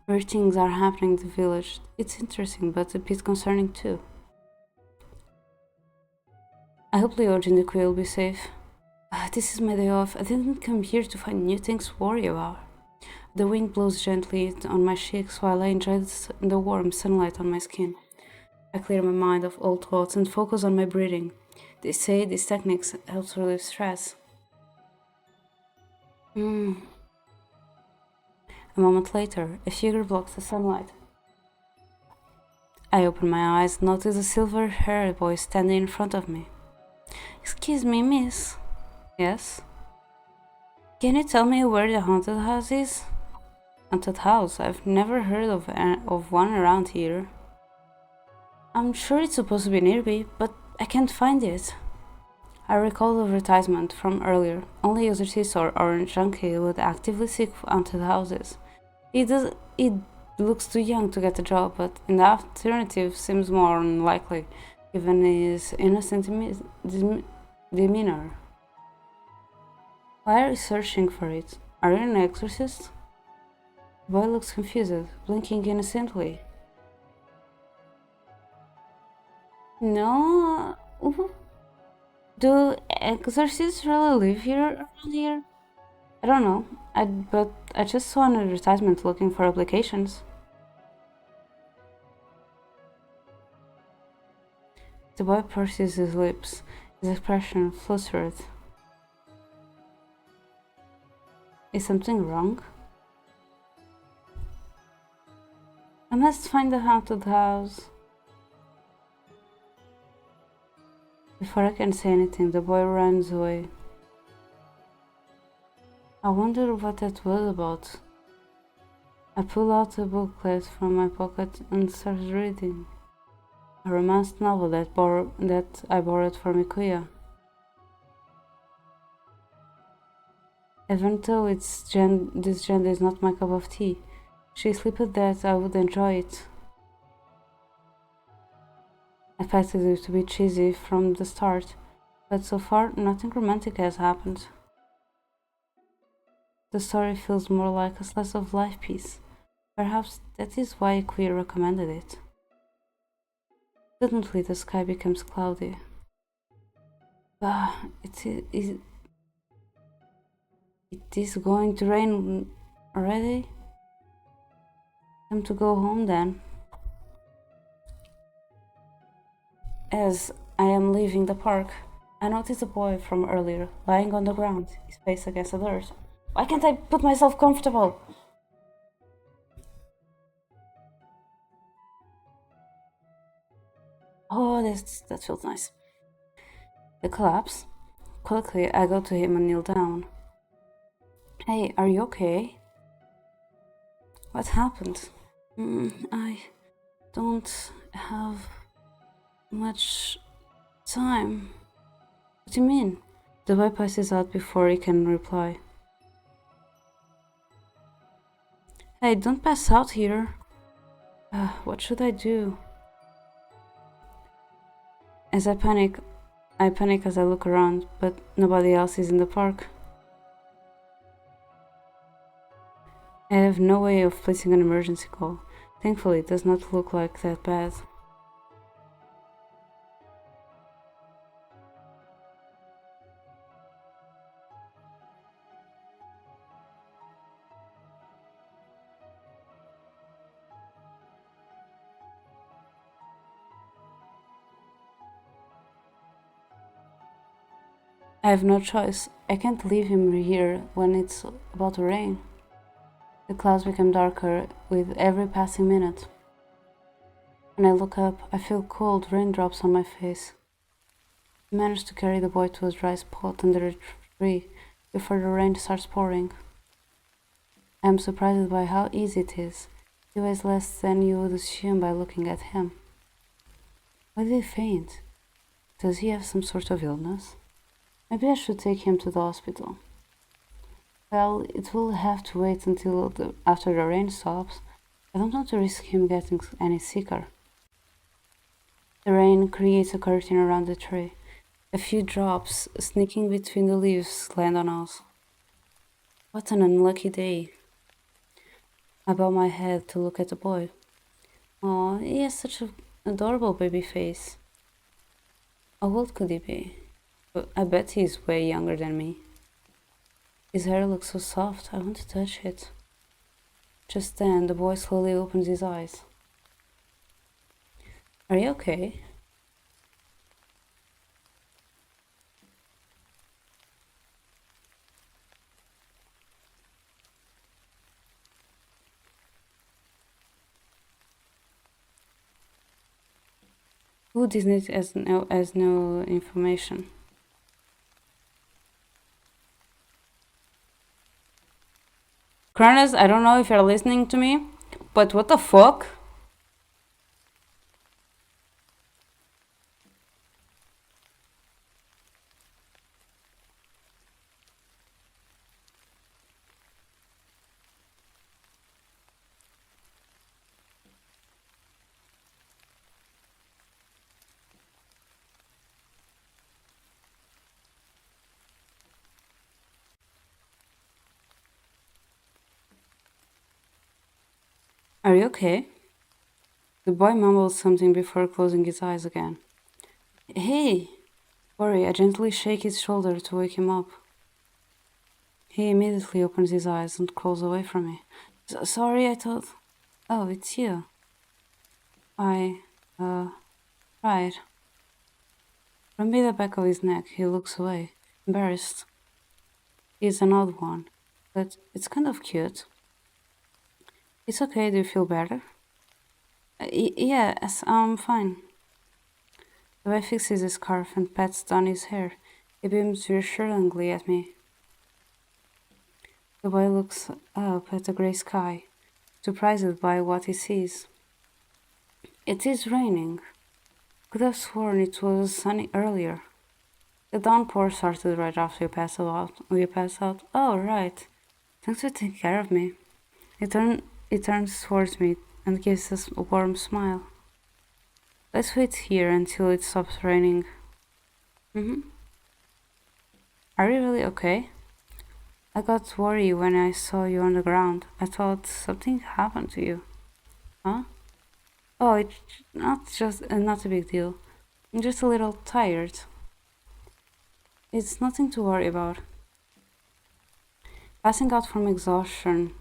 Weird things are happening in the village. It's interesting, but a bit concerning too. I hope Leo and Quay will be safe. This is my day off. I didn't come here to find new things to worry about. The wind blows gently on my cheeks while I enjoy the warm sunlight on my skin. I clear my mind of old thoughts and focus on my breathing. They say these techniques help relieve stress. A moment later, a figure blocks the sunlight. I open my eyes and notice a silver-haired boy standing in front of me. Excuse me, miss. Yes? Can you tell me where the haunted house is? Haunted house? I've never heard of one around here. I'm sure it's supposed to be nearby, but I can't find it. I recall the advertisement from earlier. Only exorcists or orange junkie would actively seek haunted houses. It looks too young to get a job, but the alternative seems more unlikely, given his innocent demeanor. Why are you searching for it? Are you an exorcist? The boy looks confused, blinking innocently. No? Do exorcists really live around here? I don't know, but I just saw an advertisement looking for applications. The boy purses his lips, his expression flustered. Is something wrong? I must find the haunted house. Before I can say anything, the boy runs away. I wonder what that was about. I pull out a booklet from my pocket and start reading. A romance novel that I borrowed from Ikuya. Even though this genre is not my cup of tea, she slipped that I would enjoy it. I expected it to be cheesy from the start, But so far, nothing romantic has happened. The story feels more like a slice of life piece. Perhaps that is why Queer recommended it. Suddenly, the sky becomes cloudy. It is going to rain already? Time to go home then. As I am leaving the park, I notice a boy from earlier lying on the ground, his face against the dirt. Why can't I put myself comfortable? Oh, that feels nice. The collapse. Quickly, I go to him and kneel down. Hey, are you okay? What happened? I don't have much time. What do you mean? The boy passes out before he can reply. Hey, don't pass out here. What should I do? As I panic as I look around, but nobody else is in the park. I have no way of placing an emergency call. Thankfully, it does not look like that bad. I have no choice. I can't leave him here when it's about to rain. The clouds become darker with every passing minute. When I look up, I feel cold raindrops on my face. I manage to carry the boy to a dry spot under a tree before the rain starts pouring. I am surprised by how easy it is. He weighs less than you would assume by looking at him. Why did he faint? Does he have some sort of illness? Maybe I should take him to the hospital. Well, it will have to wait until after the rain stops. I don't want to risk him getting any sicker. The rain creates a curtain around the tree. A few drops, sneaking between the leaves, land on us. What an unlucky day. I bow my head to look at the boy. Oh, he has such an adorable baby face. How old could he be? I bet he's way younger than me. His hair looks so soft, I want to touch it. Just then, the boy slowly opens his eyes. Are you okay? Who Disney has no information. Kronos, I don't know if you're listening to me, but what the fuck? Are you okay? The boy mumbles something before closing his eyes again. Hey! Worry, I gently shake his shoulder to wake him up. He immediately opens his eyes and crawls away from me. Sorry, I thought... Oh, it's you. I, right. From the back of his neck, he looks away, embarrassed. He's an odd one, but it's kind of cute. It's okay, do you feel better? Yes, I'm fine. The boy fixes his scarf and pats down his hair. He beams reassuringly at me. The boy looks up at the grey sky, surprised by what he sees. It is raining. Could have sworn it was sunny earlier. The downpour started right after you pass out. Oh, right. Thanks for taking care of me. He turns towards me and gives us a warm smile. Let's wait here until it stops raining. Are you really okay? I got worried when I saw you on the ground. I thought something happened to you. Huh? Oh, it's not a big deal. I'm just a little tired. It's nothing to worry about. Passing out from exhaustion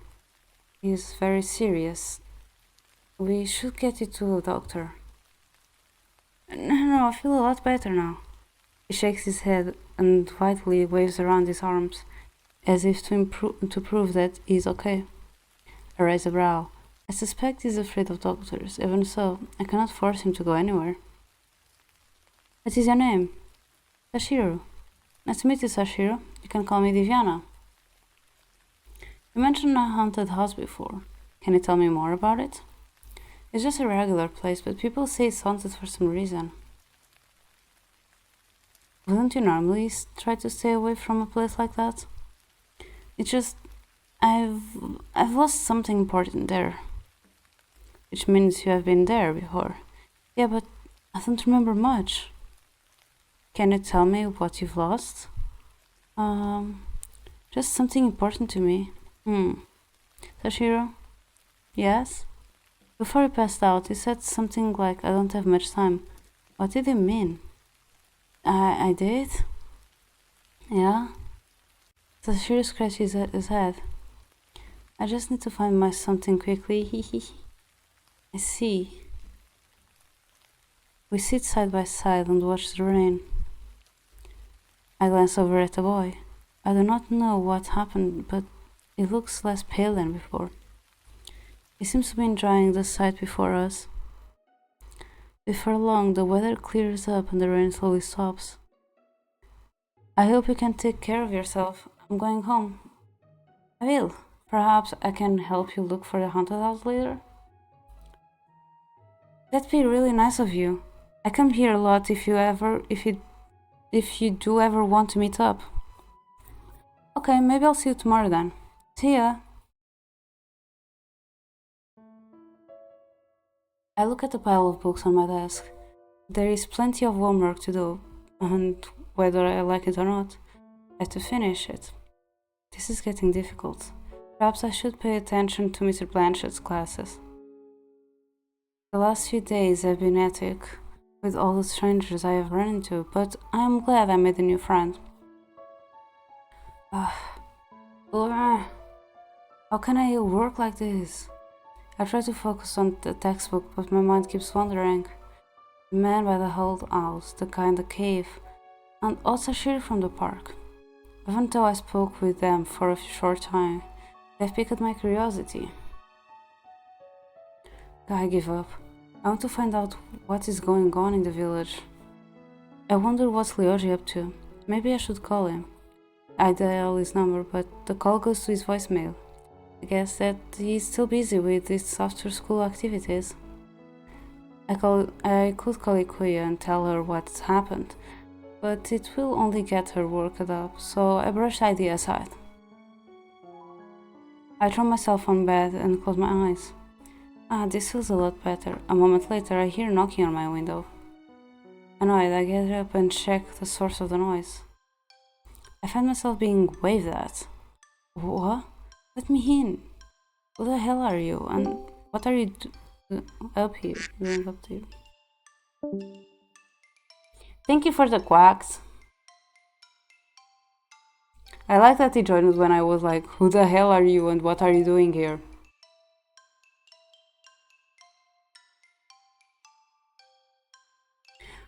is very serious. We should get you to a doctor. No, I feel a lot better now. He shakes his head and widely waves around his arms, as if to prove that he's okay. I raise a brow. I suspect he's afraid of doctors. Even so, I cannot force him to go anywhere. What is your name? Sashiro. Nice to meet you, Sashiro. You can call me Divyana. You mentioned a haunted house before. Can you tell me more about it? It's just a regular place, but people say it's haunted for some reason. Wouldn't you normally try to stay away from a place like that? It's just I've lost something important there. Which means you have been there before. Yeah, but I don't remember much. Can you tell me what you've lost? Just something important to me. Sashiro? Yes? Before he passed out, he said something like, I don't have much time. What did he mean? I did? Yeah? Sashiro scratches his head. I just need to find my something quickly. I see. We sit side by side and watch the rain. I glance over at the boy. I do not know what happened, but he looks less pale than before. He seems to be enjoying the sight before us. Before long, the weather clears up and the rain slowly stops. I hope you can take care of yourself. I'm going home. I will. Perhaps I can help you look for the haunted house later? That'd be really nice of you. I come here a lot if you do ever want to meet up. Okay, maybe I'll see you tomorrow then. See ya. I look at the pile of books on my desk. There is plenty of homework to do, and whether I like it or not, I have to finish it. This is getting difficult. Perhaps I should pay attention to Mr. Blanchett's classes. The last few days have been hectic with all the strangers I have run into, but I am glad I made a new friend. Laura, how can I work like this? I try to focus on the textbook, but my mind keeps wandering. The man by the old house, the guy in the cave, and also Shiri from the park. Even though I spoke with them for a short time, they've piqued my curiosity. I give up. I want to find out what is going on in the village. I wonder what's Lyoji up to. Maybe I should call him. I dial his number, but the call goes to his voicemail. I guess that he's still busy with his after-school activities. I could call Ikuya and tell her what's happened, but it will only get her worked up, so I brush the idea aside. I throw myself on bed and close my eyes. This feels a lot better. A moment later, I hear knocking on my window. Annoyed, I get up and check the source of the noise. I find myself being waved at. What? Let me in. Who the hell are you? And what are you doing up here? Thank you for the quacks. I like that he joined when I was like, who the hell are you and what are you doing here?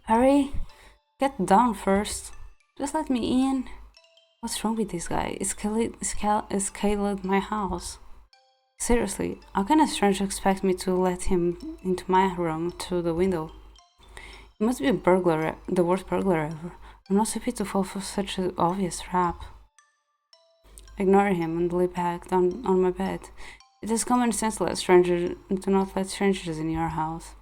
Hurry, get down first. Just let me in. What's wrong with this guy? Escalated my house. Seriously, how can a stranger expect me to let him into my room through the window? He must be a burglar, the worst burglar ever. I'm not happy to fall for such an obvious trap. Ignore him and lay back down on my bed. It is common sense to do not let strangers in your house.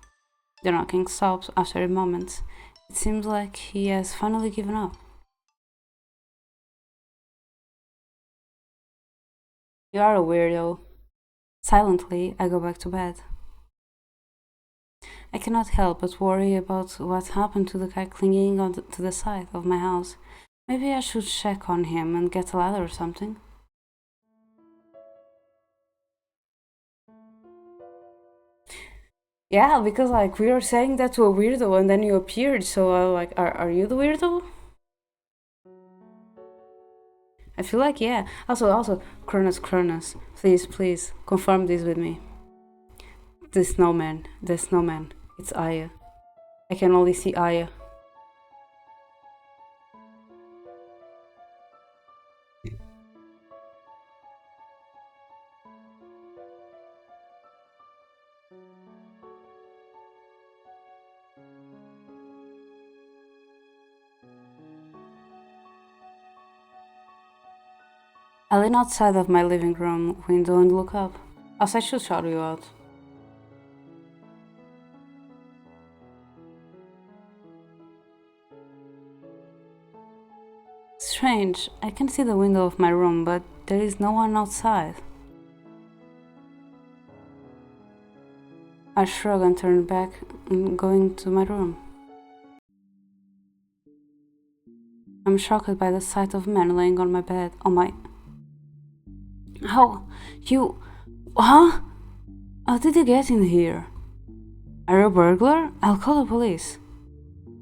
The knocking stops after a moment. It seems like he has finally given up. You are a weirdo. Silently, I go back to bed. I cannot help but worry about what happened to the guy clinging to the side of my house. Maybe I should check on him and get a ladder or something. Yeah, because like we were saying that to a weirdo and then you appeared, so like, are you the weirdo? I feel like yeah. Also, Cronus, please, confirm this with me. The snowman, it's Aya. I can only see Aya. I lean outside of my living room window and look up. Also, I should shout you out. Strange, I can see the window of my room, but there is no one outside. I shrug and turn back and go into my room. I'm shocked by the sight of a man laying on my bed. Oh my... How? You... Huh? How did you get in here? Are you a burglar? I'll call the police.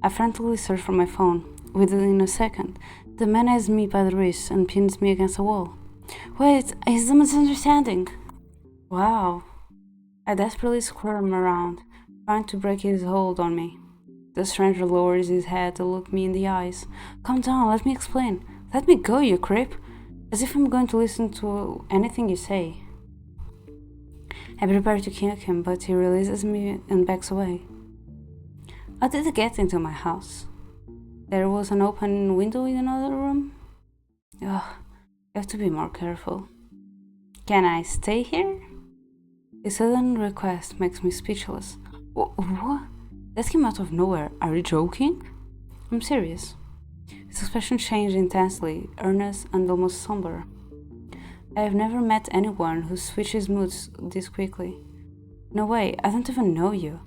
I frantically search for my phone. Within a second, the man has me by the wrist and pins me against a wall. Wait, is the misunderstanding? Wow. I desperately squirm around, trying to break his hold on me. The stranger lowers his head to look me in the eyes. Calm down, let me explain. Let me go, you creep. As if I'm going to listen to anything you say. I prepare to kick him, but he releases me and backs away. How did he get into my house? There was an open window in another room? Ugh, you have to be more careful. Can I stay here? His sudden request makes me speechless. What? That came out of nowhere. Are you joking? I'm serious. His expression changed intensely, earnest and almost somber. I have never met anyone who switches moods this quickly. No way, I don't even know you.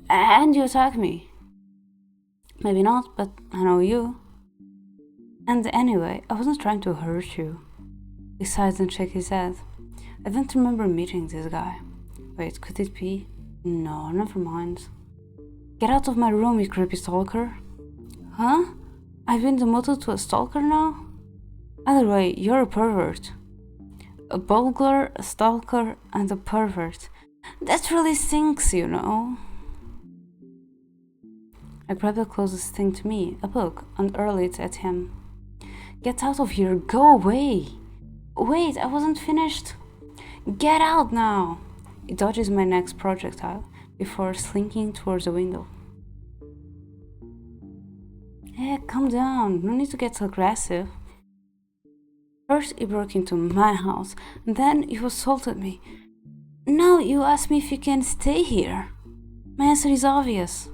And you attack me. Maybe not, but I know you. And anyway, I wasn't trying to hurt you. He sighs and shakes his head. I don't remember meeting this guy. Wait, could it be? No, never mind. Get out of my room, you creepy stalker. Huh? I've been demoted to a stalker now? Either way, you're a pervert. A burglar, a stalker, and a pervert. That really stinks, you know. I grab the closest thing to me, a book, and hurl it at him. Get out of here, go away! Wait, I wasn't finished. Get out now! He dodges my next projectile before slinking towards the window. Hey, calm down, no need to get aggressive. First he broke into my house, and then he assaulted me. Now you ask me if you can stay here. My answer is obvious.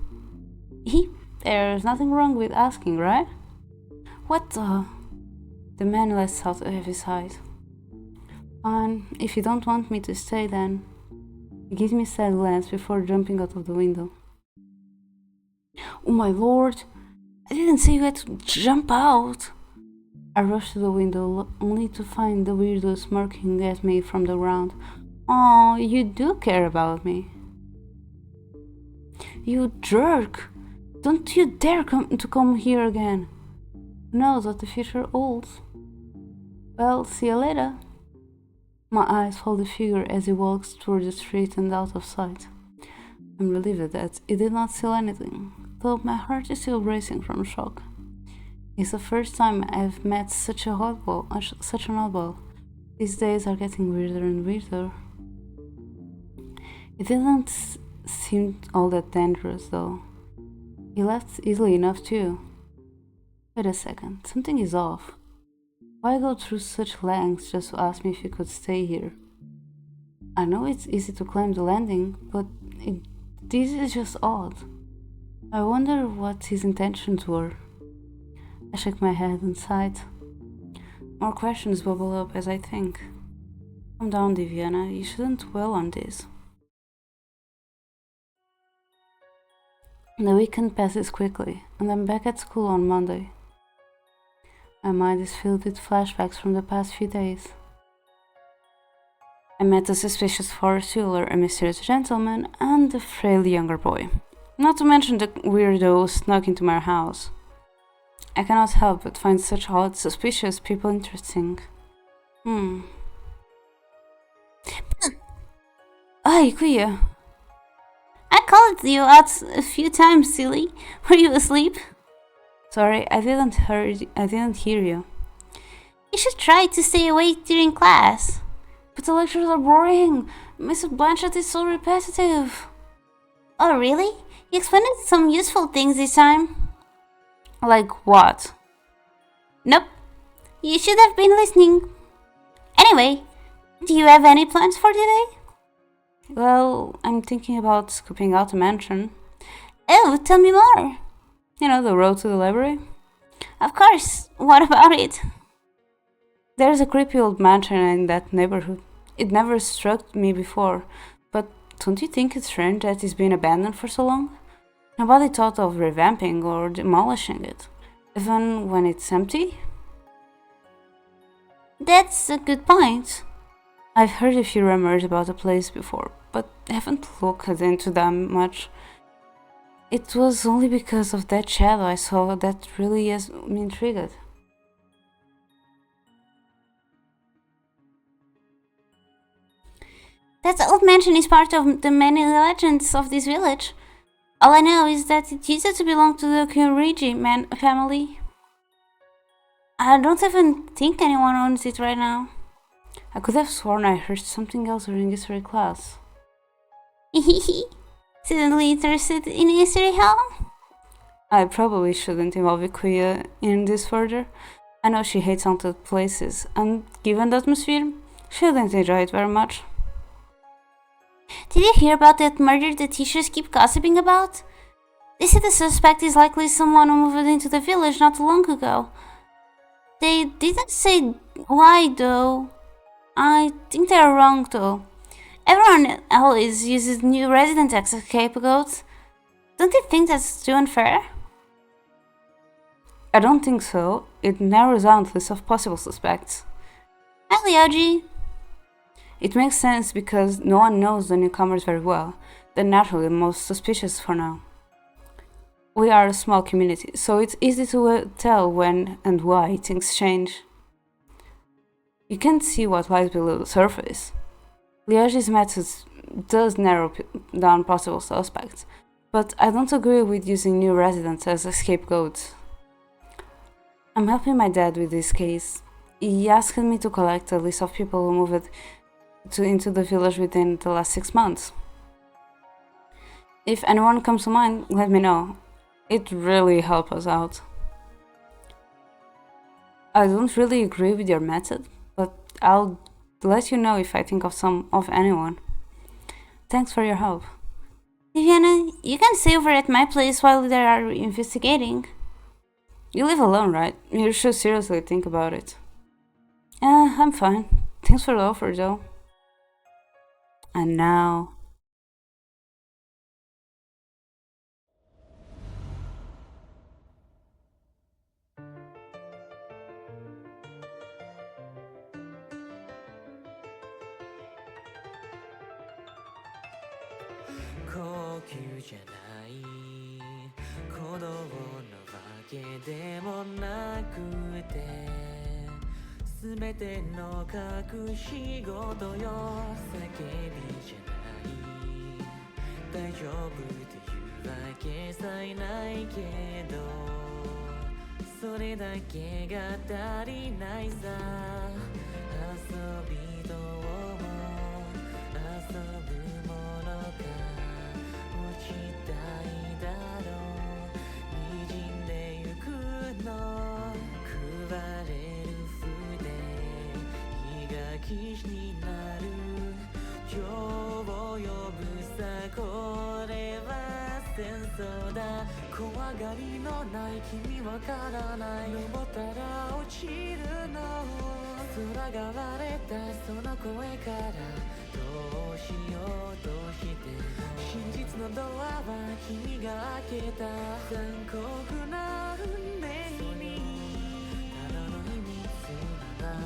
There's nothing wrong with asking, right? What the... The man lets out a heavy sigh. Fine, if you don't want me to stay then. He gives me a sad glance before jumping out of the window. Oh my lord! I didn't say you had to jump out! I rush to the window, only to find the weirdo smirking at me from the ground. Oh, you do care about me. You jerk! Don't you dare come here again. Who knows what the future holds? Well, see you later. My eyes follow the figure as he walks toward the street and out of sight. I'm relieved that he did not steal anything, though my heart is still racing from shock. It's the first time I've met such an oddball. These days are getting weirder and weirder. It didn't seem all that dangerous, though. He left easily enough, too. Wait a second, something is off. Why go through such lengths just to ask me if he could stay here? I know it's easy to climb the landing, but this is just odd. I wonder what his intentions were. I shake my head and sighed. More questions bubble up as I think. Calm down, Diviana, you shouldn't dwell on this. The weekend passes quickly, and I'm back at school on Monday. My mind is filled with flashbacks from the past few days. I met a suspicious forest jeweler, a mysterious gentleman, and a frail younger boy. Not to mention the weirdo who snuck into my house. I cannot help but find such odd, suspicious people interesting. Hi, Kuya. I called you out a few times, silly. Were you asleep? Sorry, I didn't hear you. You should try to stay awake during class. But the lectures are boring. Mrs. Blanchett is so repetitive. Oh, really? You explained some useful things this time. Like what? Nope. You should have been listening. Anyway, do you have any plans for today? Well, I'm thinking about scoping out a mansion. Oh, tell me more. You know, the road to the library? Of course. What about it? There's a creepy old mansion in that neighborhood. It never struck me before, but don't you think it's strange that it's been abandoned for so long? Nobody thought of revamping or demolishing it, even when it's empty? That's a good point. I've heard a few rumors about the place before, but haven't looked into them much. It was only because of that shadow I saw that really has me intrigued. That old mansion is part of the many legends of this village. All I know is that it used to belong to the Kyoriji family. I don't even think anyone owns it right now. I could have sworn I heard something else during history class. Suddenly interested in history, huh? I probably shouldn't involve Ikuya in this further. I know she hates haunted places, and given the atmosphere, she didn't enjoy it very much. Did you hear about that murder the teachers keep gossiping about? They say the suspect is likely someone who moved into the village not too long ago. They didn't say why though. I think they're wrong though. Everyone always uses new resident as scapegoats. Don't you think that's too unfair? I don't think so. It narrows down the list of possible suspects. Hi, Lyoji. It makes sense because no one knows the newcomers very well. They're naturally the most suspicious for now. We are a small community, so it's easy to tell when and why things change. You can't see what lies below the surface. Lyoji's methods does narrow down possible suspects, but I don't agree with using new residents as a scapegoat. I'm helping my dad with this case. He asked me to collect a list of people who moved into the village within the last 6 months. If anyone comes to mind, let me know. It really helps us out. I don't really agree with your method, but I'll let you know if I think of anyone. Thanks for your help. Viviana, you can stay over at my place while they are investigating. You live alone, right? You should seriously think about it. I'm fine. Thanks for the offer, though. And now...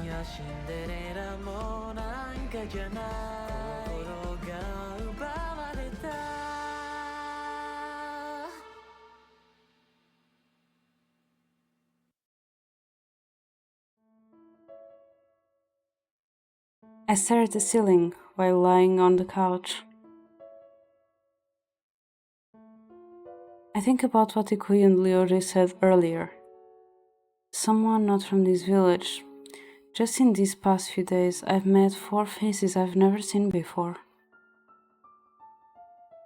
やシンデレラもなんかじゃない心が奪われた I stare at the ceiling while lying on the couch. I think about what Ikui and Leori said earlier. Someone not from this village. Just in these past few days, I've met 4 faces I've never seen before.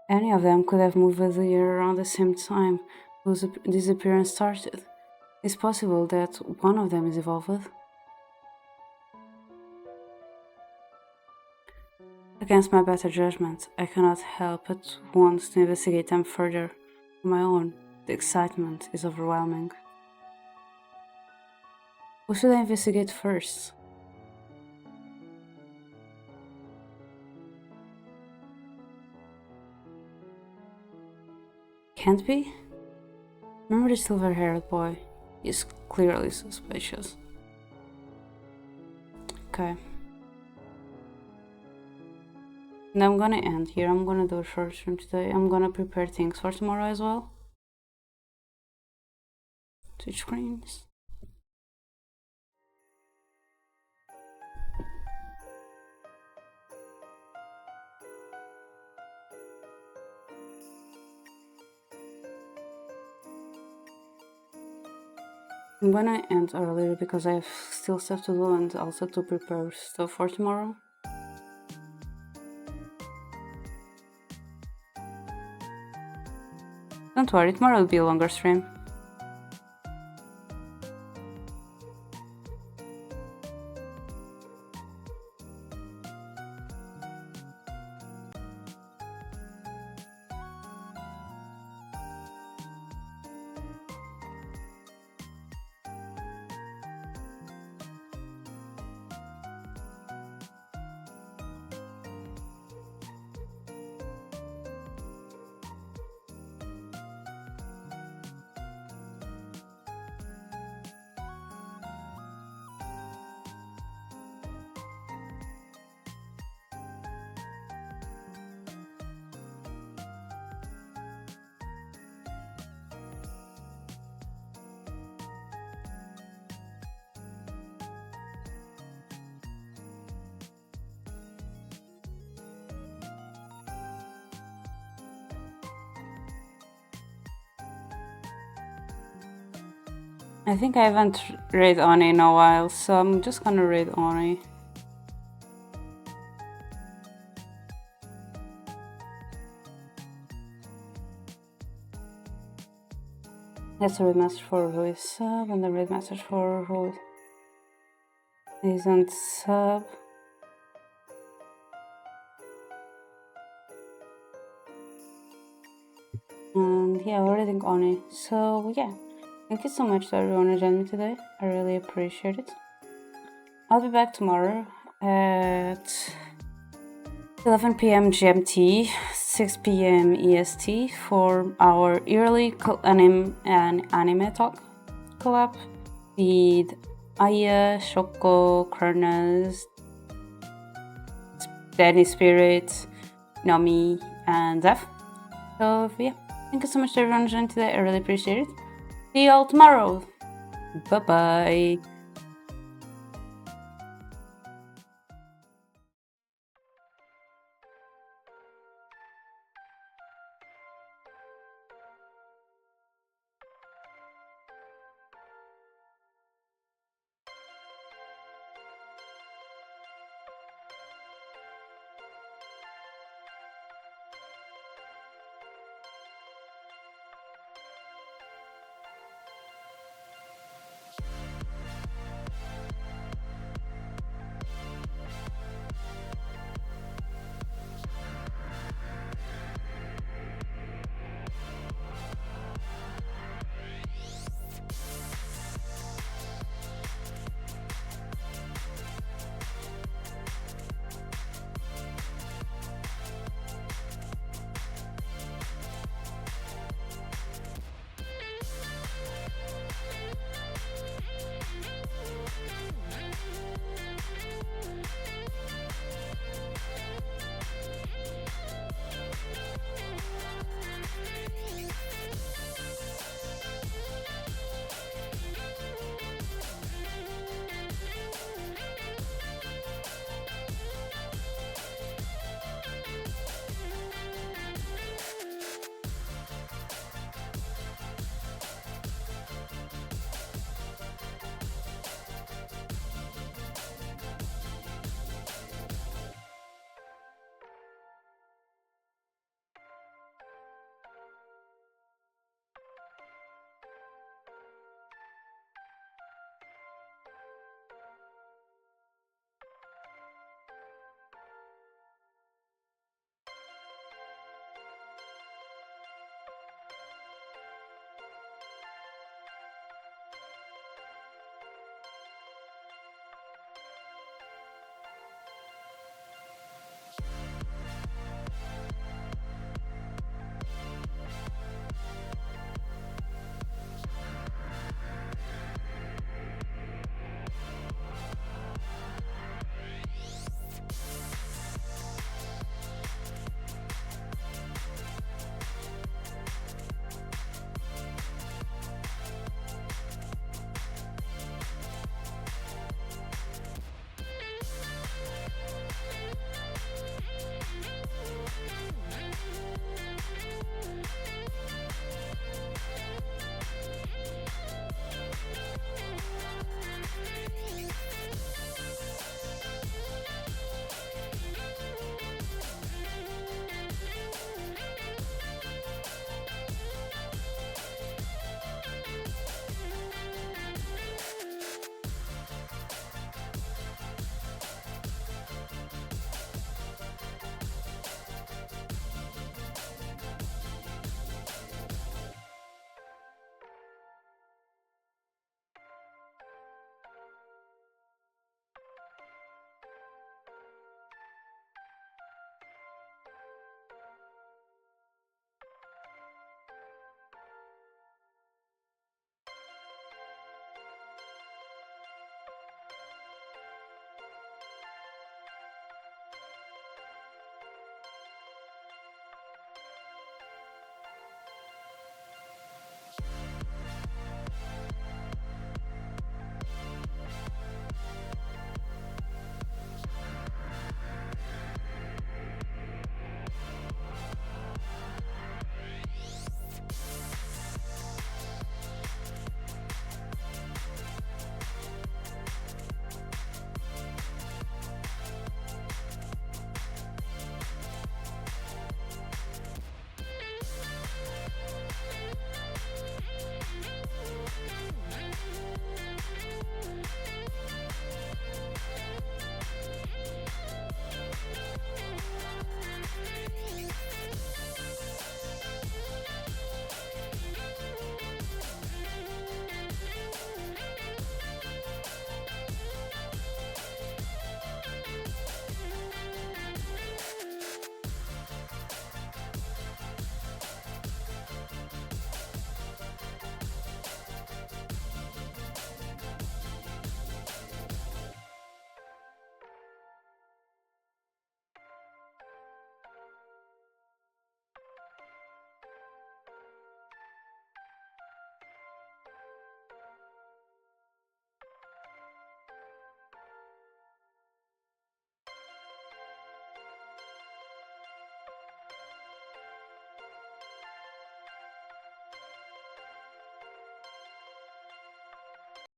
Any of them could have moved the year around the same time whose disappearance started. It's possible that one of them is evolved. Against my better judgment, I cannot help but want to investigate them further. On my own, the excitement is overwhelming. Who should I investigate first? Can't be? Remember the silver-haired boy? He's clearly suspicious. Okay. And I'm gonna end here. I'm gonna do a short stream today. I'm gonna prepare things for tomorrow as well. Switch screens. I'm gonna end earlier because I have still stuff to do and also to prepare stuff for tomorrow. Don't worry, tomorrow will be a longer stream. I think I haven't read Oni in a while, so I'm just gonna read Oni. That's a read message for who is sub, and the read message for who isn't sub. And yeah, we're reading Oni. So yeah, thank you so much to everyone who joined me today. I really appreciate it. I'll be back tomorrow at 11 p.m. GMT, 6 p.m. EST for our yearly anime talk collab with Aya, Shoko, Kronos, Danny Spirit, Nomi, and Zeph. So yeah, thank you so much to everyone who joined today. I really appreciate it. See you all tomorrow. Bye bye.